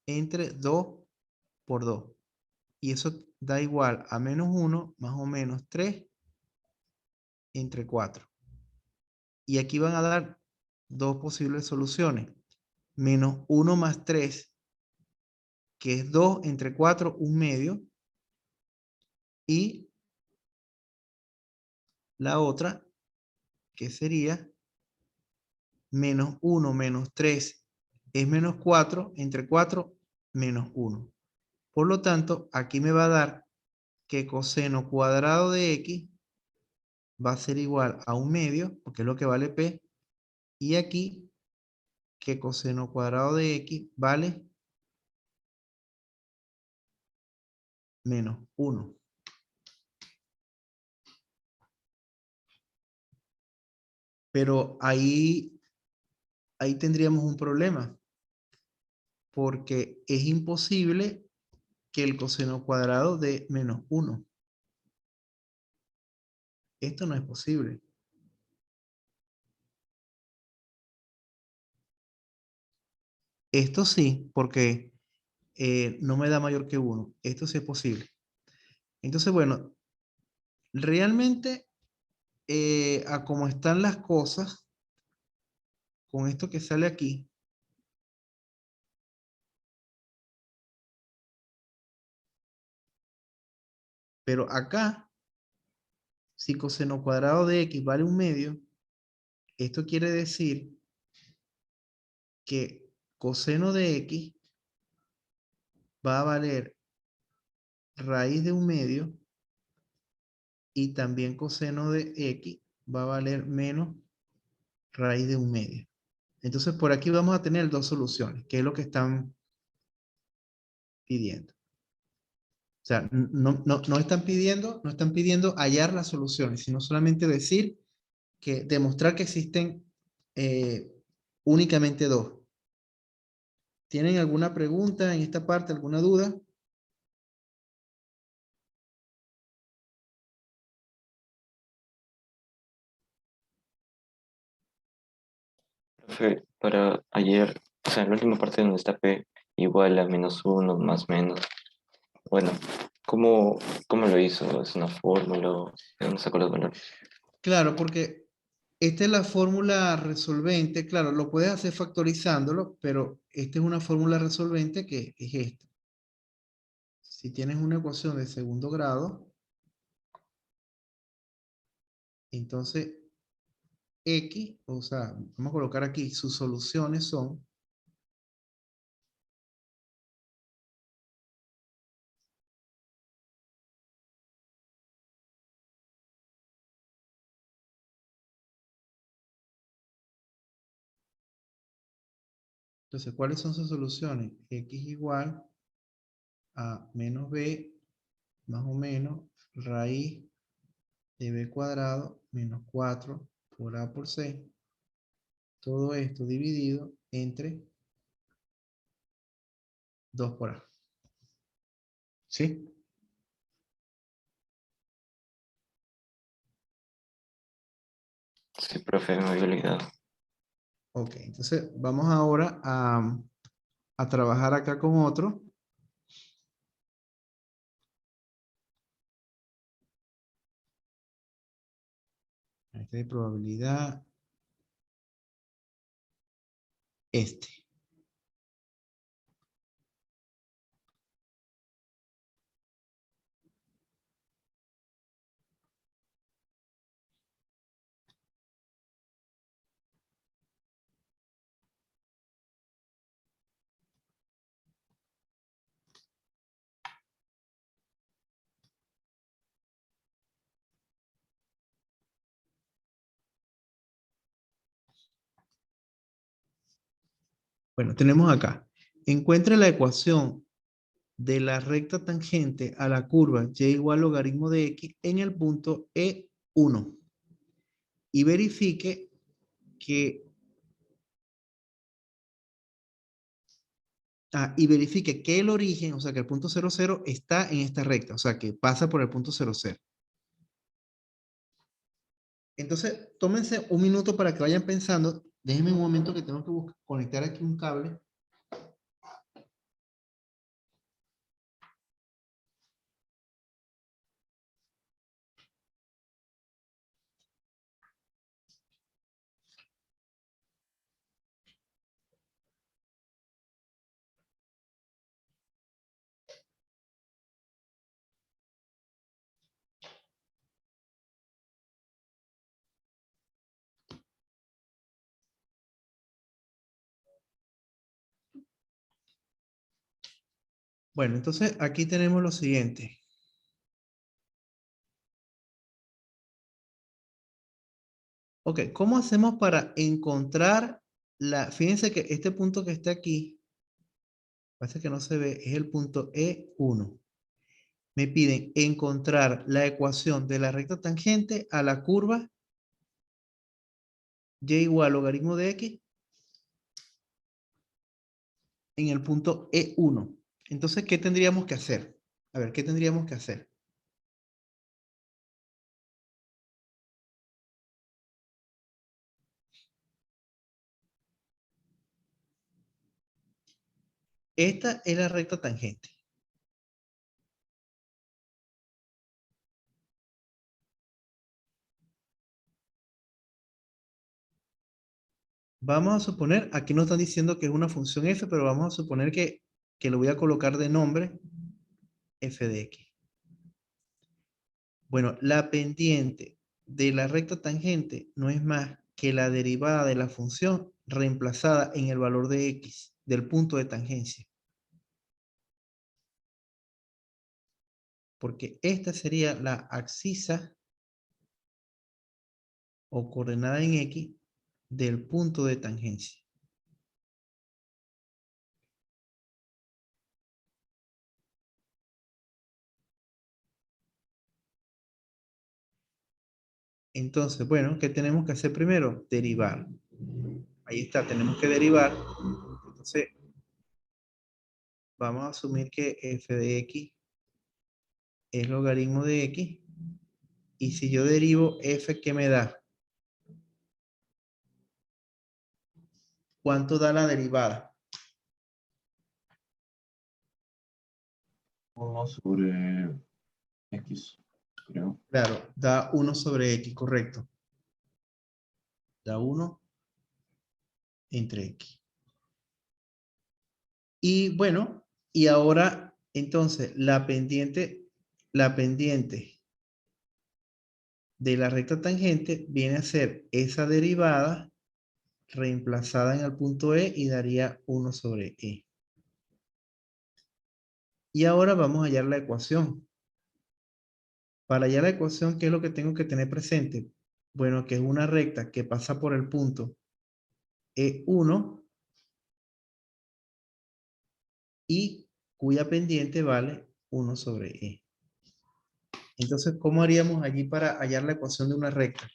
entre 2 por 2. Y eso da igual a menos 1 más o menos 3 entre 4. Y aquí van a dar dos posibles soluciones. Menos 1 más 3, que es 2 entre 4, un medio. Y la otra, que sería menos 1 menos 3 es menos 4 entre 4 menos 1. Por lo tanto, aquí me va a dar que coseno cuadrado de x va a ser igual a un medio, porque es lo que vale P, y aquí que coseno cuadrado de x vale menos 1. Pero ahí tendríamos un problema, porque es imposible que el coseno cuadrado de menos 1. Esto no es posible. Esto sí, porque no me da mayor que 1. Esto sí es posible. Entonces, bueno, realmente a cómo están las cosas, con esto que sale aquí, pero acá, si coseno cuadrado de x vale un medio, esto quiere decir que coseno de x va a valer raíz de un medio y también coseno de x va a valer menos raíz de 1/2. Entonces, por aquí vamos a tener dos soluciones, que es lo que están pidiendo. O sea, no están pidiendo hallar las soluciones, sino solamente decir que demostrar que existen únicamente dos. ¿Tienen alguna pregunta en esta parte, alguna duda? Profe, para ayer, o sea, en la última parte donde está P igual a -1 más menos. Bueno, ¿cómo, cómo lo hizo? ¿Es una fórmula? ¿De dónde sacó los valores? Claro, porque esta es la fórmula resolvente. Claro, lo puedes hacer factorizándolo, pero esta es una fórmula resolvente que es esta. Si tienes una ecuación de segundo grado, entonces X, o sea, vamos a colocar aquí, sus soluciones son entonces, ¿cuáles son sus soluciones? X igual a menos B más o menos raíz de B cuadrado menos 4 por A por C. Todo esto dividido entre 2 por A. ¿Sí? Sí, profe, me había olvidado. Ok, entonces vamos ahora a trabajar acá con otro. Este de probabilidad. Este. Bueno, tenemos acá. Encuentra la ecuación de la recta tangente a la curva y igual logaritmo de x en el punto E1. Y verifique que el origen, o sea, que el punto 00 está en esta recta, o sea, que pasa por el punto 00. Entonces, tómense un minuto para que vayan pensando. Déjenme un momento que tengo que conectar aquí un cable. Bueno, entonces aquí tenemos lo siguiente. Ok, ¿cómo hacemos para encontrar fíjense que este punto que está aquí, parece que no se ve, es el punto E1. Me piden encontrar la ecuación de la recta tangente a la curva y igual logaritmo de x en el punto E1. Entonces, ¿qué tendríamos que hacer? A ver, ¿qué tendríamos que hacer? Esta es la recta tangente. Vamos a suponer, aquí nos están diciendo que es una función f, pero vamos a suponer que le voy a colocar de nombre f de x. Bueno, la pendiente de la recta tangente no es más que la derivada de la función reemplazada en el valor de x del punto de tangencia. Porque esta sería la abscisa o coordenada en X del punto de tangencia. Entonces, bueno, ¿qué tenemos que hacer primero? Derivar. Ahí está, tenemos que derivar. Entonces, vamos a asumir que f de x es logaritmo de x. Y si yo derivo f, ¿qué me da? ¿Cuánto da la derivada? 1 sobre X, creo. Claro, da 1 sobre x, correcto. Da 1 entre x. Y bueno, y ahora, entonces, la pendiente de la recta tangente viene a ser esa derivada reemplazada en el punto E y daría 1 sobre E. Y ahora vamos a hallar la ecuación. Para hallar la ecuación, ¿qué es lo que tengo que tener presente? Bueno, que es una recta que pasa por el punto E1 y cuya pendiente vale 1 sobre E. Entonces, ¿cómo haríamos allí para hallar la ecuación de una recta?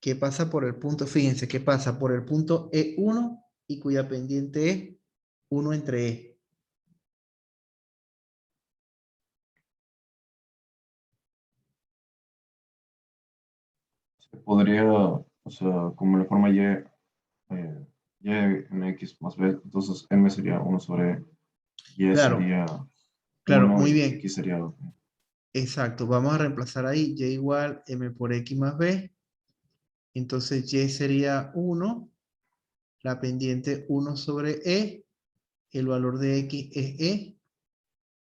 Que pasa por el punto, fíjense, que pasa por el punto E1 y cuya pendiente es 1 entre E. Se podría, o sea, como la forma Y, Y en X más B, entonces M sería 1 sobre Y Claro, sería claro, 1 muy y bien. X sería Exacto, vamos a reemplazar ahí Y igual M por X más B. Entonces Y sería 1, la pendiente 1 sobre E, el valor de X es E,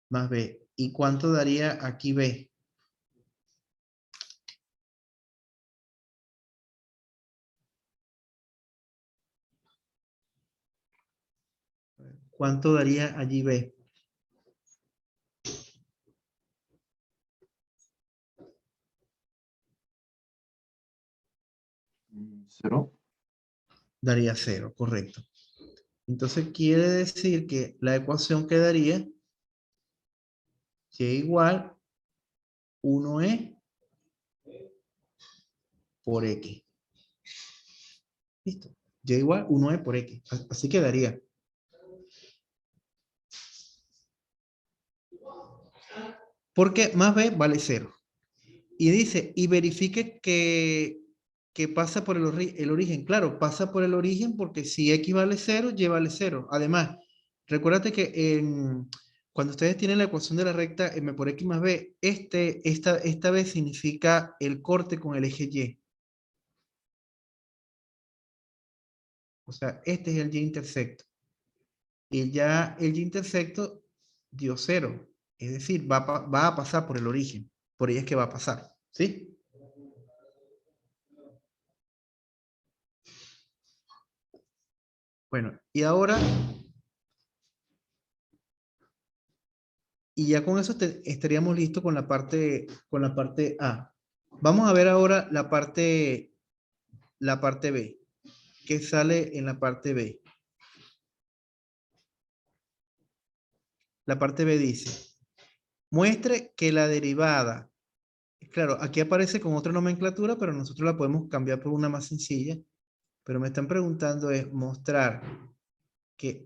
más B. ¿Y cuánto daría aquí B? ¿Cuánto daría allí B? ¿0? Daría 0, correcto. Entonces quiere decir que la ecuación quedaría Y igual 1E por X. ¿Listo? Y igual 1E por X. Así quedaría. Porque más B vale 0. Y dice, y verifique que pasa por el origen. Claro, pasa por el origen porque si X vale 0, Y vale 0. Además, recuérdate que cuando ustedes tienen la ecuación de la recta M por X más B, esta vez significa el corte con el eje Y. O sea, este es el Y intersecto. Y ya el Y intersecto dio 0. Es decir, va a pasar por el origen. Por ahí es que va a pasar. ¿Sí? Bueno, y ahora, y ya con eso estaríamos listos con la parte A. Vamos a ver ahora la parte B. ¿Qué sale en la parte B? La parte B dice, muestre que la derivada, claro, aquí aparece con otra nomenclatura, pero nosotros la podemos cambiar por una más sencilla, pero me están preguntando es mostrar que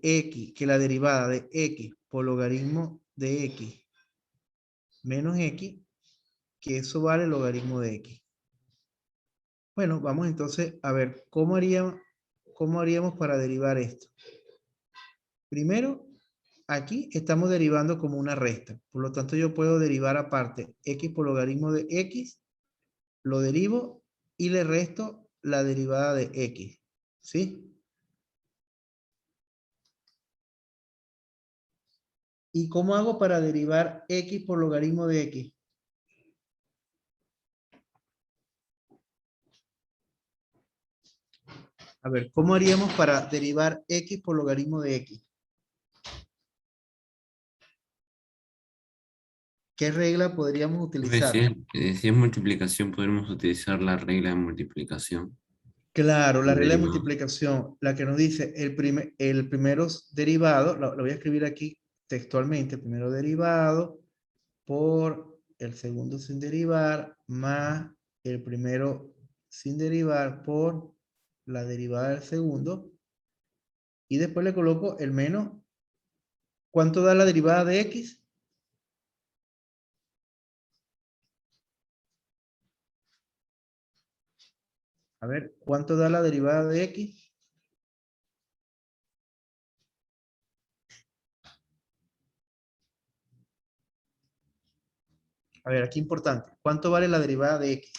la derivada de X por logaritmo de X menos X, que eso vale logaritmo de X. Bueno, vamos entonces a ver cómo haríamos para derivar esto. Primero, aquí estamos derivando como una resta. Por lo tanto, yo puedo derivar aparte X por logaritmo de X, lo derivo y le resto la derivada de X. ¿Sí? ¿Y cómo hago para derivar X por logaritmo de X? A ver, ¿cómo haríamos para derivar X por logaritmo de X? ¿qué regla podríamos utilizar? Si es multiplicación, podemos utilizar la regla de multiplicación. Claro, la regla de Derivado. multiplicación, la que nos dice el primero derivado, lo voy a escribir aquí textualmente, el primero derivado por el segundo sin derivar, más el primero sin derivar por la derivada del segundo, y después le coloco el menos. ¿Cuánto da la derivada de x? A ver, ¿cuánto da la derivada de x? A ver, aquí importante. ¿Cuánto vale la derivada de x?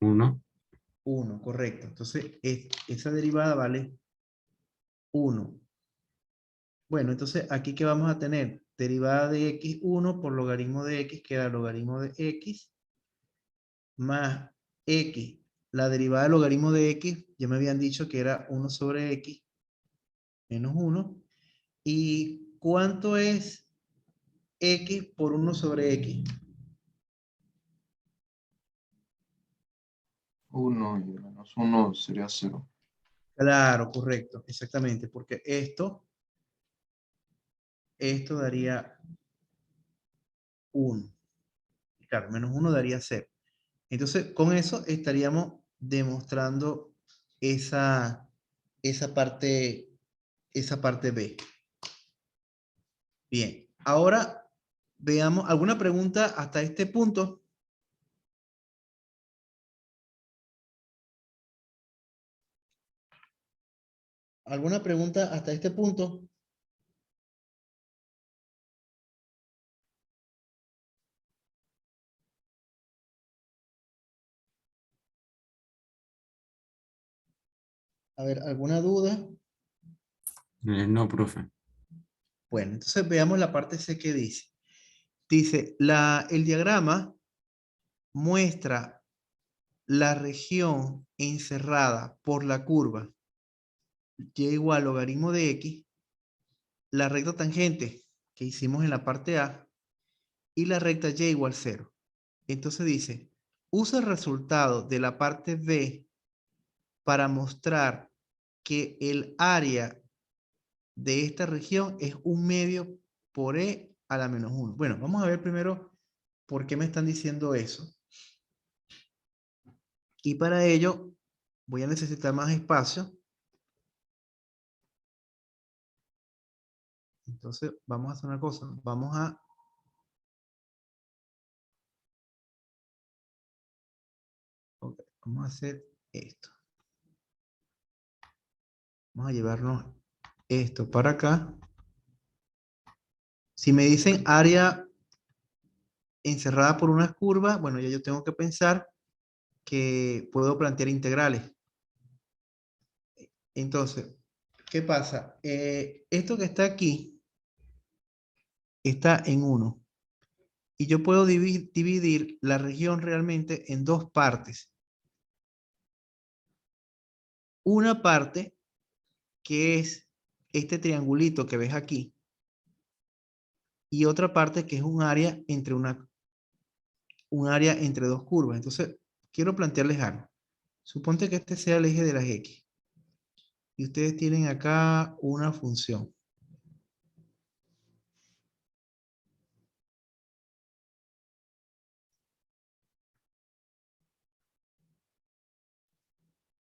1. 1, correcto. Entonces, esa derivada vale 1. Bueno, entonces, aquí ¿qué vamos a tener? Derivada de x, 1 por logaritmo de x, queda logaritmo de x, más x. La derivada del logaritmo de x, ya me habían dicho que era 1 sobre x, menos 1. ¿Y cuánto es x por 1 sobre x? 1 y menos 1 sería 0. Claro, correcto, exactamente, porque esto daría 1. Claro, menos 1 daría 0. Entonces, con eso estaríamos demostrando esa, esa parte, esa parte B. Bien, ahora veamos alguna pregunta hasta este punto. ¿Alguna pregunta hasta este punto? A ver, ¿alguna duda? No, profe. Bueno, entonces veamos la parte C que dice. Dice, el diagrama muestra la región encerrada por la curva y igual logaritmo de x, la recta tangente que hicimos en la parte A y la recta y igual 0. Entonces dice, usa el resultado de la parte B para mostrar que el área de esta región es 1/2 por E a la menos 1. Bueno, vamos a ver primero por qué me están diciendo eso. Y para ello voy a necesitar más espacio. Entonces vamos a hacer una cosa. Vamos a hacer esto. Vamos a llevarnos esto para acá. Si me dicen área encerrada por unas curvas, bueno, ya yo tengo que pensar que puedo plantear integrales. Entonces, ¿qué pasa? Esto que está aquí está en 1. Y yo puedo dividir la región realmente en dos partes. Una parte que es este triangulito que ves aquí. Y otra parte que es un área entre dos curvas. Entonces, quiero plantearles algo. Suponte que este sea el eje de las X. Y ustedes tienen acá una función.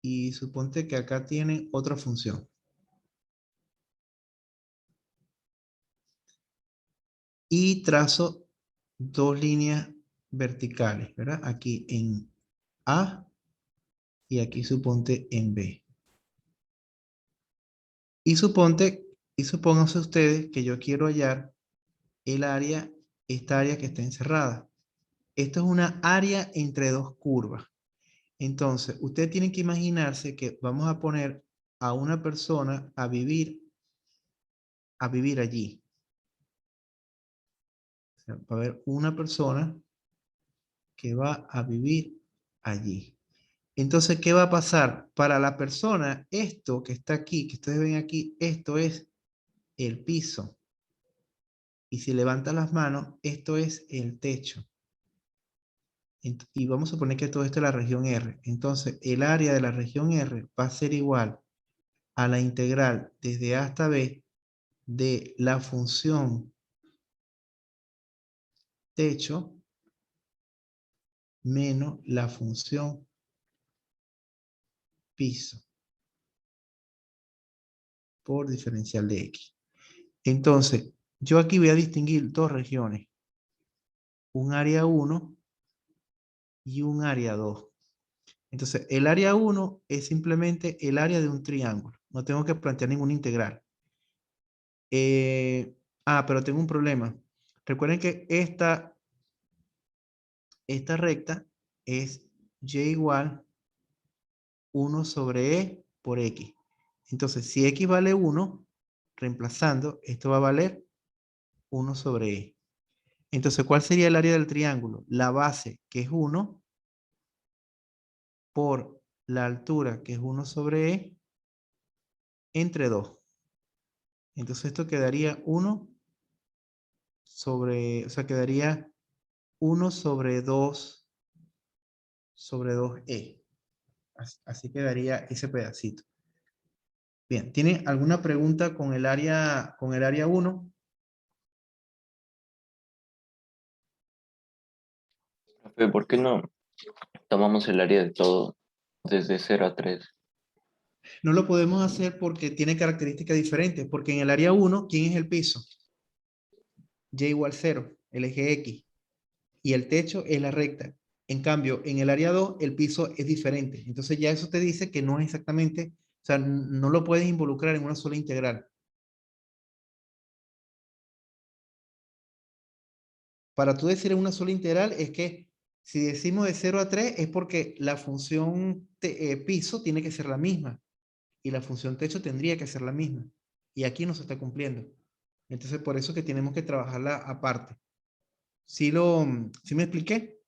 Y suponte que acá tienen otra función. Y trazo dos líneas verticales, ¿verdad? Aquí en A y aquí suponte en B. Y supónganse ustedes que yo quiero hallar esta área que está encerrada. Esto es una área entre dos curvas. Entonces, ustedes tienen que imaginarse que vamos a poner a una persona a vivir allí. O sea, va a haber una persona que va a vivir allí. Entonces, ¿qué va a pasar? Para la persona, esto que está aquí, que ustedes ven aquí, esto es el piso. Y si levantas las manos, esto es el techo. Y vamos a suponer que todo esto es la región R. Entonces, el área de la región R va a ser igual a la integral desde A hasta B de la función techo menos la función piso por diferencial de X. Entonces, yo aquí voy a distinguir dos regiones. Un área 1 y un área 2. Entonces, el área 1 es simplemente el área de un triángulo. No tengo que plantear ninguna integral. Pero tengo un problema. Recuerden que esta recta es y igual 1 sobre e por x. Entonces, si x vale 1, reemplazando, esto va a valer 1 sobre e. Entonces, ¿cuál sería el área del triángulo? La base, que es 1, por la altura, que es 1 sobre e, entre 2. Entonces, esto quedaría 1 sobre, o sea, quedaría 1 sobre 2 sobre 2e. Así quedaría ese pedacito. Bien, ¿tiene alguna pregunta con el área 1? Profe, ¿por qué no tomamos el área de todo desde 0 a 3? No lo podemos hacer porque tiene características diferentes, porque en el área 1, ¿quién es el piso? Y igual 0, el eje X, y el techo es la recta. En cambio, en el área 2, el piso es diferente. Entonces ya eso te dice que no es exactamente, o sea, no lo puedes involucrar en una sola integral. Para tú decir en una sola integral es que si decimos de 0 a 3 es porque la función piso tiene que ser la misma y la función techo tendría que ser la misma. Y aquí no se está cumpliendo. Entonces por eso que tenemos que trabajarla aparte. ¿Sí me expliqué?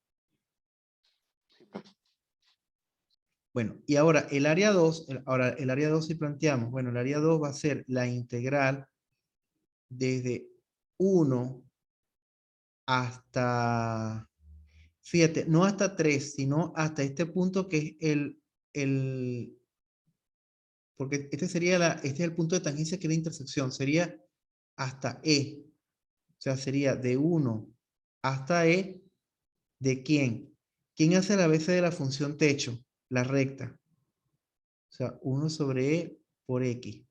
Bueno, y ahora el área 2, el área 2 si planteamos, bueno, el área 2 va a ser la integral desde 1 hasta, fíjate, no hasta 3, sino hasta este punto que es porque este es el punto de tangencia que es la intersección, sería hasta E. O sea, sería de 1 hasta E, ¿de quién? ¿Quién hace la base de la función techo? La recta. O sea, 1 sobre E por X.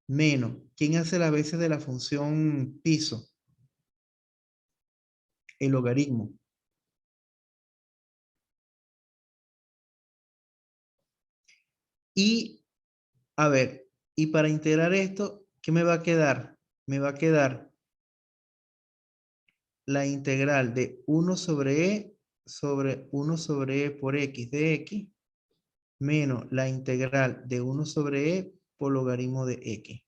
Menos, ¿quién hace la base de la función piso? El logaritmo. Y, a ver, y para integrar esto, ¿qué me va a quedar? Me va a quedar la integral de 1 sobre E sobre 1 sobre E por X de X menos la integral de 1 sobre E por logaritmo de X.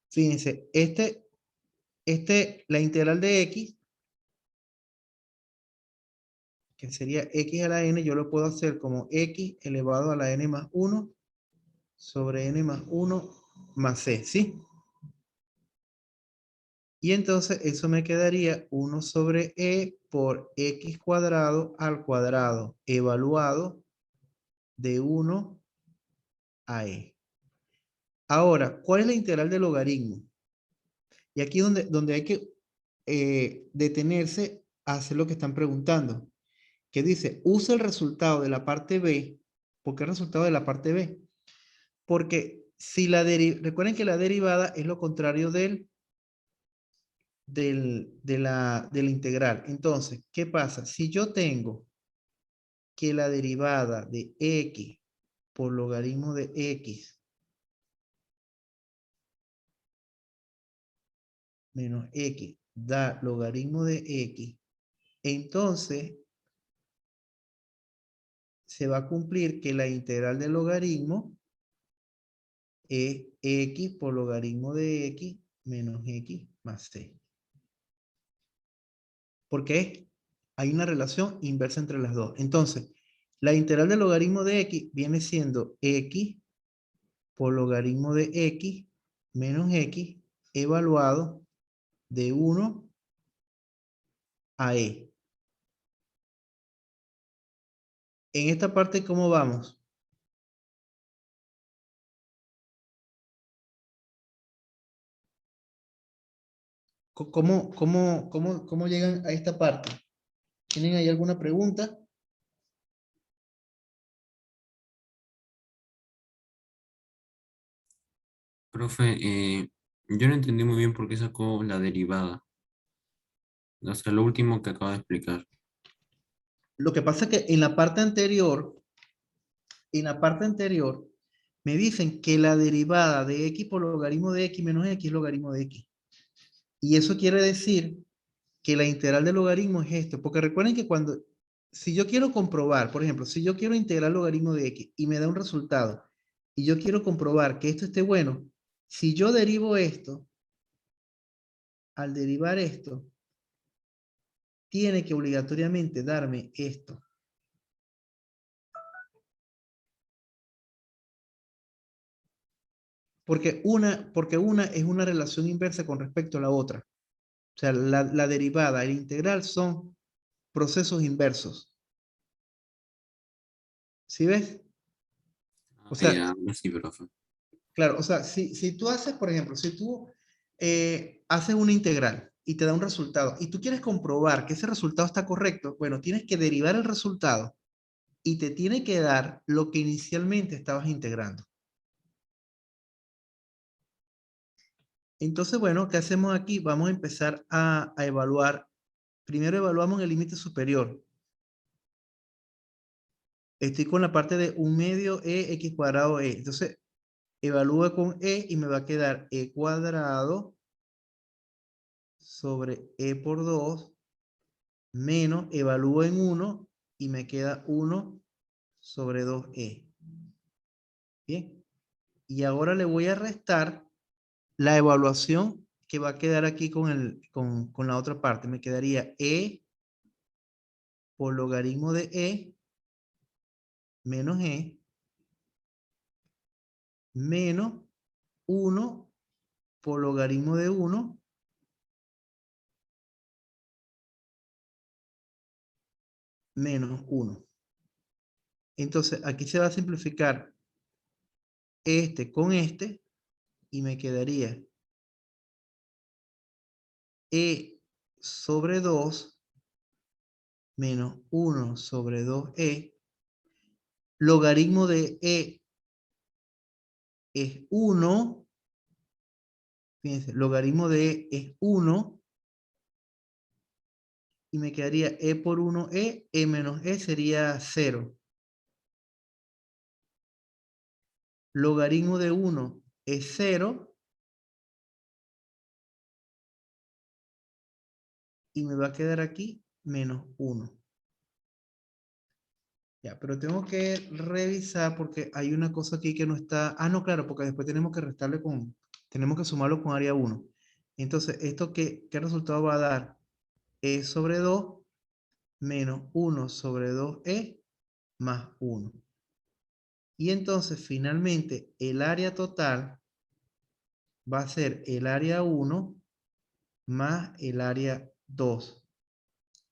Fíjense, la integral de X, que sería X a la N, yo lo puedo hacer como X elevado a la N más 1 sobre N más 1 más C, ¿sí? Y entonces eso me quedaría 1 sobre E por X cuadrado al cuadrado evaluado de 1 a E. Ahora, ¿cuál es la integral del logaritmo? Y aquí es donde hay que detenerse a hacer lo que están preguntando. Que dice, usa el resultado de la parte B. ¿Por qué el resultado de la parte B? Porque si recuerden que la derivada es lo contrario de la integral. Entonces, ¿qué pasa? Si yo tengo que la derivada de X por logaritmo de X menos X da logaritmo de X, entonces se va a cumplir que la integral del logaritmo es X por logaritmo de X menos X más C. Porque hay una relación inversa entre las dos. Entonces, la integral del logaritmo de X viene siendo X por logaritmo de X menos X evaluado de 1 a e. En esta parte, ¿cómo vamos? ¿Cómo llegan a esta parte? ¿Tienen ahí alguna pregunta? Profe, yo no entendí muy bien por qué sacó la derivada. O sea, lo último que acaba de explicar. Lo que pasa es que en la parte anterior, me dicen que la derivada de x por logaritmo de x menos x es logaritmo de x. Y eso quiere decir que la integral del logaritmo es esto. Porque recuerden que si yo quiero comprobar, por ejemplo, si yo quiero integrar logaritmo de x y me da un resultado, y yo quiero comprobar que esto esté bueno, si yo derivo esto, al derivar esto, tiene que obligatoriamente darme esto. Porque una es una relación inversa con respecto a la otra. O sea, la derivada y la integral son procesos inversos. ¿Sí ves? O Ah, sea, ya, ahora sí, profe. claro, o sea, si tú haces, por ejemplo, si tú haces una integral y te da un resultado y tú quieres comprobar que ese resultado está correcto, bueno, tienes que derivar el resultado y te tiene que dar lo que inicialmente estabas integrando. Entonces, bueno, ¿qué hacemos aquí? Vamos a empezar a evaluar. Primero evaluamos el límite superior. Estoy con la parte de 1 medio e x cuadrado e. Entonces, evalúo con e y me va a quedar e cuadrado sobre e por 2 menos, evalúo en 1 y me queda 1 sobre 2e. Bien. Y ahora le voy a restar la evaluación que va a quedar aquí con la otra parte. Me quedaría e por logaritmo de e menos e menos 1 por logaritmo de 1 menos 1. Entonces, aquí se va a simplificar este con este y me quedaría e sobre 2 menos 1 sobre 2e. Logaritmo de e es 1. Fíjense, logaritmo de e es 1. Y me quedaría e por 1e, e menos e sería 0. Logaritmo de 1 es 0. Y me va a quedar aquí menos 1. Ya, pero tengo que revisar porque hay una cosa aquí que no está. Ah, no, claro, porque después tenemos que restarle tenemos que sumarlo con área 1. Entonces, ¿esto qué resultado va a dar? E sobre 2 menos 1 sobre 2e más 1. Y entonces, finalmente, el área total va a ser el área 1 más el área 2.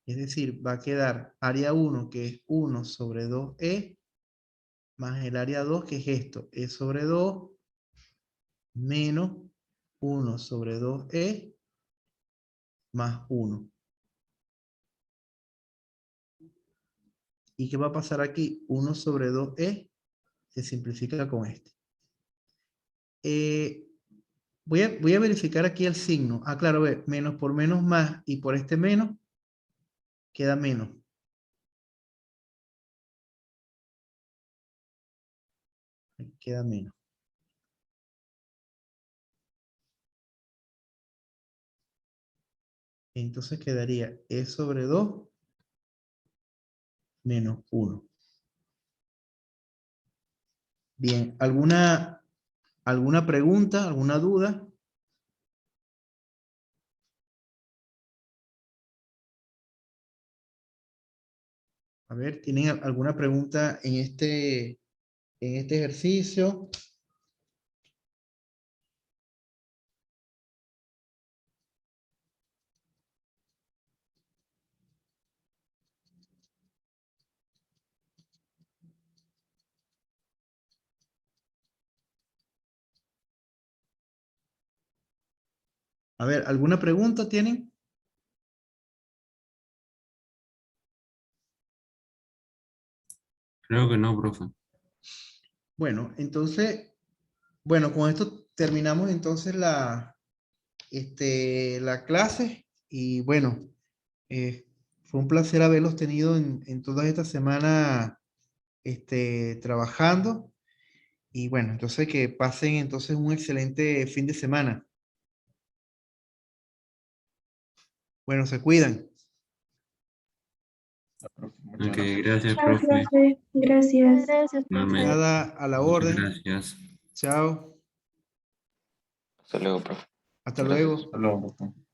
Es decir, va a quedar área 1, que es 1 sobre 2e, más el área 2, que es esto, e sobre 2, menos 1 sobre 2e, más 1. ¿Y qué va a pasar aquí? 1 sobre 2e se simplifica con este. Voy a verificar aquí el signo. Ah, claro, ve, menos por menos más, y por este menos, queda menos. Queda menos. Entonces quedaría e sobre 2 menos 1. Bien, ¿alguna pregunta, alguna duda? A ver, ¿tienen alguna pregunta en este ejercicio? A ver, ¿alguna pregunta tienen? Creo que no, profe. Bueno, entonces, bueno, con esto terminamos entonces la clase y bueno, fue un placer haberlos tenido en todas estas semanas trabajando y bueno, entonces que pasen entonces un excelente fin de semana. Bueno, se cuidan. Muchas Ok, gracias. gracias, Chao, profe. profe. Gracias. Gracias, profe. Igualmente, Nada, a la muchas orden. gracias. Chao. Hasta luego, profe. Hasta Gracias. luego. Hasta luego, profe.